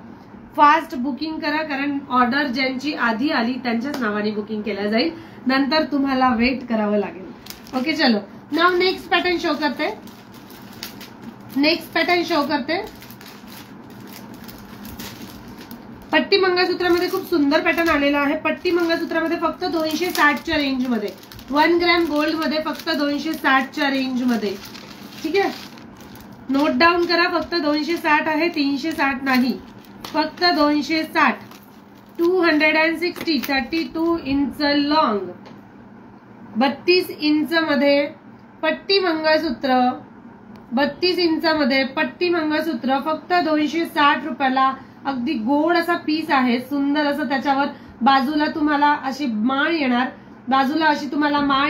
फास्ट बुकिंग करा, कारण ऑर्डर ज्यांची आधी आली त्यांच्याच नावाने बुकिंग केलं जाईल, नंतर तुम्हाला वेट करावं लागेल. ओके, चलो नाउ नेक्स्ट पॅटर्न शो करते. पट्टी मंगळसूत्रामध्ये खूप सुंदर पॅटर्न आलेला आहे. पट्टी मंगळसूत्रामध्ये फक्त 260च्या रेंज मध्ये, 1 ग्रॅम गोल्ड मध्ये फक्त 260च्या रेंज मध्ये. ठीक आहे, नोट डाऊन करा, फक्त 260 आहे, 360 नाही, फक्त 260. 260, 32 इंच लॉंग, 32 इंच मध्ये पट्टी मंगळसूत्र, 32 इंचामध्ये पट्टी मंगळसूत्र फक्त 260 रुपयाला. अगदी गोड असा पीस आहे, सुंदर असं. त्याच्यावर बाजूला तुम्हाला अशी माळ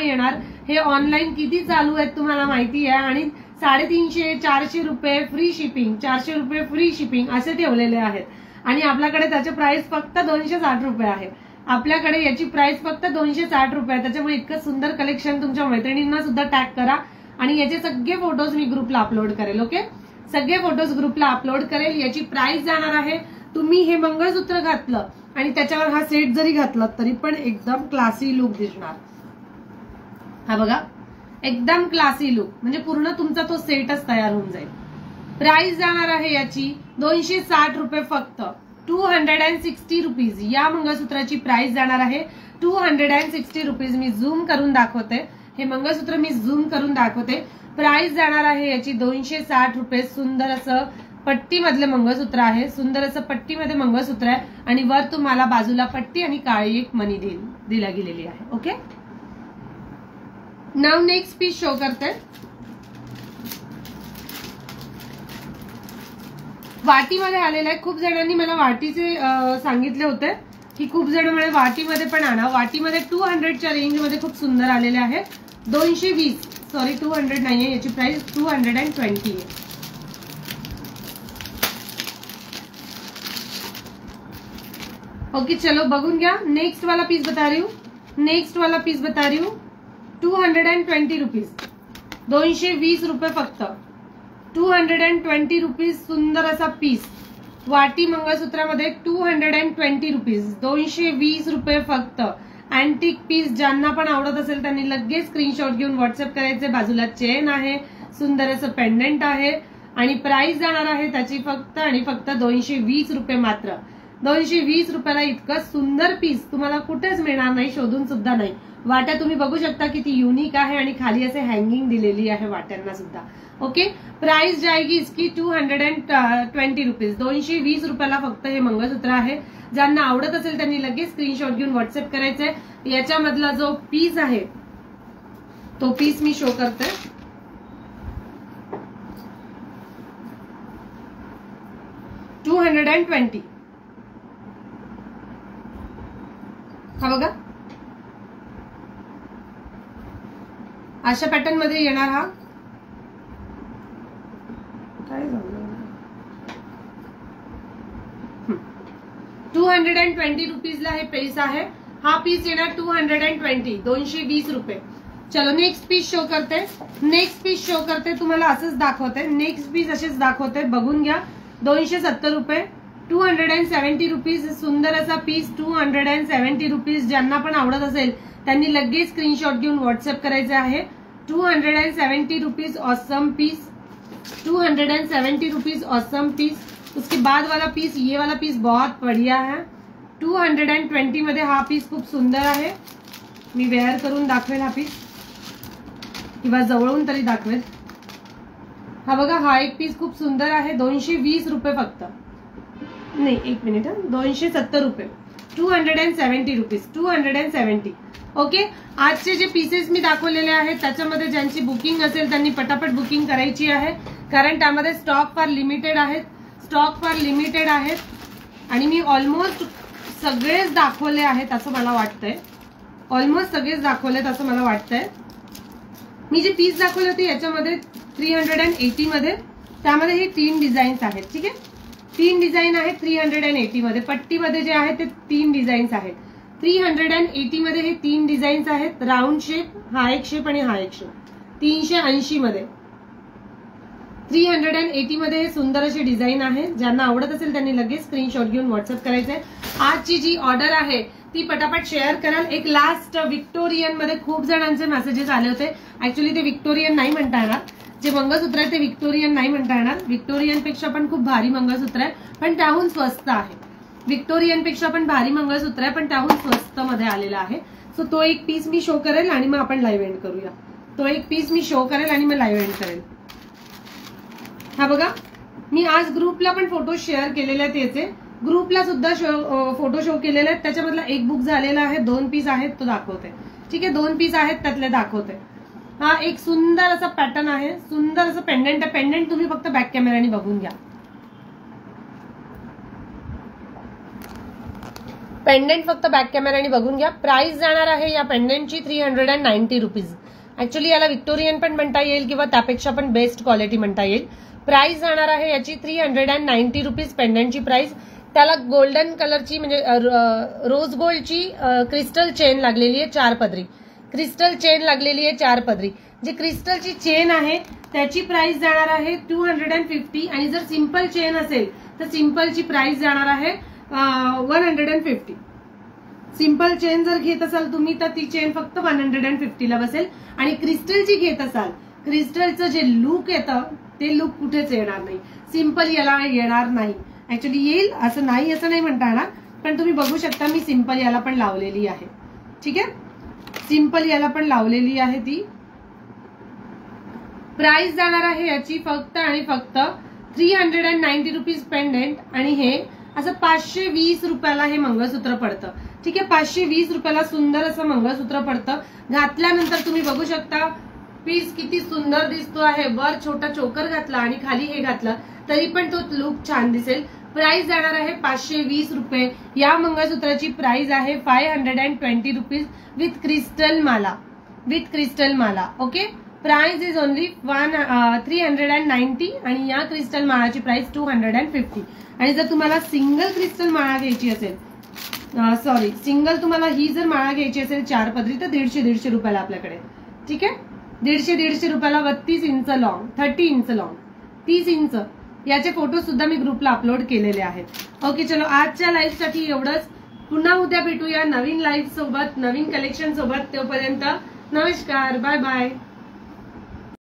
येणार, हे ऑनलाईन किती चालू आहेत तुम्हाला माहिती आहे. आणि 350-400 रुपये फ्री शिपिंग, 400 रुपये फ्री शिपिंग असे ठेवलेले आहेत. आणि आपल्याकडे त्याची प्राइस फक्त 260 रुपये आहे. आपल्याकडे याची प्राइस फक्त 260 रुपये. त्याच्यामुळे इतकं सुंदर कलेक्शन तुमच्या मैत्रिणींना सुद्धा टॅग करा आणि याचे सगळे फोटोज मी ग्रुपला अपलोड करेल. ओके, सगळे फोटोज ग्रुपला अपलोड करेल. याची प्राइस जाणार आहे, तुम्ही हे मंगळसूत्र घातलं आणि त्याच्यावर हा सेट जरी घातला तरी पण एकदम क्लासी लुक दिसणार. हा बघा, एकदम क्लासी लुक, म्हणजे पूर्ण तुमचा तो सेटच तयार होऊन जाईल. प्राइस जाणार आहे याची 260 रुपये फक्त. 260 रुपीज या मंगळसूत्राची प्राइस जाणार आहे. 260 रुपीज. मी झूम करून दाखवते, हे मंगळसूत्र मी झूम करून दाखवते. प्राइस जाणार आहे याची 260 रुपये. सुंदर असं पट्टी मधले मंगळसूत्र आहे, सुंदर असं पट्टीमध्ये मंगळसूत्र आहे आणि वर तुम्हाला बाजूला पट्टी आणि काळी एक मणी दिला गेलेली आहे. Okay, now next piece show करते. वाटीमध्ये आलेला आहे. खूप जणांनी मला वाटीचे सांगितले होते की खूप जण म्हणे वाटीमध्ये पण आणा. वाटीमध्ये 200च्या रेंज मध्ये खूप सुंदर आलेले आहे. 220, सॉरी 200 नाहीये, याची प्राइस 220 आहे. ओके, चलो बघून घ्या. नेक्स्ट वाला पीस बता रही हूँ. 220 रुपीज, 220 रुपये फक्त. 220 रुपीज. सुंदर असा पीस वाटी मंगळसूत्रामध्ये 220 रुपीज, 220 रुपये फक्त. अँटिक पीस ज्यांना पण आवडत असेल त्यांनी लगेच स्क्रीनशॉट घेऊन व्हॉट्सअप करायचे. बाजूला चेन आहे, सुंदर असं पेंडंट आहे आणि प्राइस जाणार आहे त्याची फक्त आणि फक्त 220 रुपये मात्र. 220 रुपयाला इतकं सुंदर पीस तुम्हाला कुठेच मिळणार नाही, शोधून सुद्धा नाही. वाट्या तुम्ही बघू शकता किती युनिक आहे आणि खाली असे हँगिंग दिलेली आहे वाट्यांना सुद्धा. ओके, प्राइस जाएगी इसकी 220 रुपीज. 220 रुपयाला फक्त हे मंगळसूत्र आहे. ज्यांना आवडत असेल त्यांनी लगेच स्क्रीनशॉट घेऊन व्हॉट्सअप करायचंय. याच्यामधला जो पीस आहे तो पीस मी शो करते. $220. हा बघा, अशा पॅटर्न मध्ये येणार. हा काय झालं, 220 रुपीजला हे पीस आहे. हा पीस येणार 220, 220 रुपये. चलो नेक्स्ट पीस शो करते. तुम्हाला असंच दाखवते, नेक्स्ट पीस असेच दाखवते, बघून घ्या. 270 रुपये. 270 रुपीज. सुंदर असा पीस 270 रुपीज. ज्यांना पण आवडत असेल त्यांनी लगेच स्क्रीनशॉट घेऊन व्हॉट्सअप करायचे आहे. 270 rupees awesome piece. 270 rupees awesome piece. उसके बाद वाला पीस, ये वाला पीस बहुत बढ़िया है. 220 मध्ये हा पीस खूप सुंदर आहे. मी वेअर करून दाखवेल हा पीस किंवा जवळून तरी दाखवेल. हा बघा, हा एक पीस खूप सुंदर आहे. 220 रुपये फक्त. नाही, एक मिनिट, 270 रुपये. 270 रुपीज. 270. ओके. आजचे जे पीसेस मी दाखवलेले आहेत त्याच्यामध्ये ज्यांची बुकिंग असेल त्यांनी पटापट बुकिंग करायची आहे, कारण त्यामध्ये स्टॉक फार लिमिटेड आहेत. आणि मी ऑलमोस्ट सगळेच दाखवले आहेत असं मला वाटतंय. मी जे पीस दाखवले होते याच्यामध्ये 380 मध्ये, त्यामध्ये हे 3 डिझाईन्स आहेत. ठीक आहे, 3 डिझाईन आहेत 380 मध्ये. पट्टीमध्ये जे आहे ते 3 डिझाईन्स आहेत. 380 मध्ये हे 3 डिझाईन्स आहेत. राऊंड शेप, हा एक शेप आणि हा एक शेप. 380 मध्ये. 380 मध्ये हे सुंदर असे डिझाईन आहे. ज्यांना आवडत असेल त्यांनी लगेच स्क्रीनशॉट घेऊन व्हॉट्सअप करायचंय. आजची जी ऑर्डर आहे ती पटापट शेअर कराल. एक लास्ट विक्टोरियन मध्ये खूप जणांचे मेसेजेस आले होते. ऍक्च्युली ते विक्टोरियन नाही म्हणता येणार, जे मंगळसूत्र आहे ते विक्टोरियन नाही म्हणता येणार. विक्टोरियन पेक्षा पण खूप भारी मंगळसूत्र आहे, पण त्याहून स्वस्त आहे. विक्टोरियन पेक्षा पण भारी मंगळसूत्र आहे, पण त्याहून स्वस्त मध्ये आलेला आहे. सो तो एक पीस मी शो करेल आणि मग आपण लाईव्ह एंड करूया. हा बघा, मी आज ग्रुपला पण फोटो शेअर केलेले आहेत. याचे ग्रुपला सुद्धा फोटो शो केलेले आहेत. त्याच्यामधला एक बुक झालेला आहे. 2 पीस आहेत, तो दाखवते. ठीक आहे, 2 पीस आहेत त्यातले दाखवते. हा एक सुंदर असा पॅटर्न आहे, सुंदर असं पेंडेंट आहे. पेंडेंट तुम्ही फक्त बॅक कॅमेराने बघून घ्या. प्राइस जाणार आहे या पेंडेंटची 390 रुपीज. ऍक्च्युली याला विक्टोरियन पण म्हणता येईल किंवा त्यापेक्षा पण बेस्ट क्वालिटी म्हणता येईल. प्राइस जाणार आहे याची 390 रुपीज पेंडेंटची प्राइस. त्याला गोल्डन कलरची म्हणजे रोज गोल्डची क्रिस्टल चेन लागलेली आहे 4 पदरी. जी क्रिस्टलची चेन आहे त्याची प्राइस जाणार आहे 250. आणि जर सिंपल चेन असेल तर सिंपलची प्राइस जाणार आहे 150. सिंपल चेन जर घेत असाल तुम्ही तर ती चेन फक्त 150 ला बसेल. आणि क्रिस्टलची घेत असाल, क्रिस्टलचं जे लुक येतं ते लुक कुठेच येणार नाही. सिंपल याला येणार नाही. ऍक्च्युली येईल असं नाही म्हणता येणार, पण तुम्ही बघू शकता मी सिंपल याला पण लावलेली आहे. ठीक आहे, सिंपल याला पण लावलेली आहे ती. प्राइस जाणार आहे याची फक्त आणि फक्त 390 रुपीज पेंडेंट. आणि हे असं 520 रुपयाला हे मंगळसूत्र पडतं. ठीक आहे, 520 रुपयाला सुंदर असं मंगळसूत्र पडतं. घातल्यानंतर तुम्ही बघू शकता पीस किती सुंदर दिसतो आहे. वर छोटा चोकर घातला आणि खाली हे घातलं तरी पण तो लुक छान दिसेल. प्राइस जाणार आहे 520 रुपये. या मंगळसूत्राची प्राइस आहे 520 रुपीज विथ क्रिस्टल माला. ओके, प्राइस इज ओनली 390 आणि या क्रिस्टल माळाची प्राइस 250. आणि जर तुम्हाला सिंगल क्रिस्टल माळा घ्यायची असेल, तुम्हाला ही जर माळा घ्यायची असेल 4 पदरी तर 150 रुपयाला आपल्याकडे. ठीक आहे, 150 रुपयाला 32 inch long, 30 inch long, 30 inch. याचे फोटो सुद्धा मी ग्रुपला अपलोड केलेले आहेत. ओके, चलो आजच्या लाईव्ह साठी एवढंच. पुन्हा उद्या भेटूया नवीन लाईव्ह सोबत, नवीन कलेक्शन सोबत. तोपर्यंत नमस्कार, बाय बाय.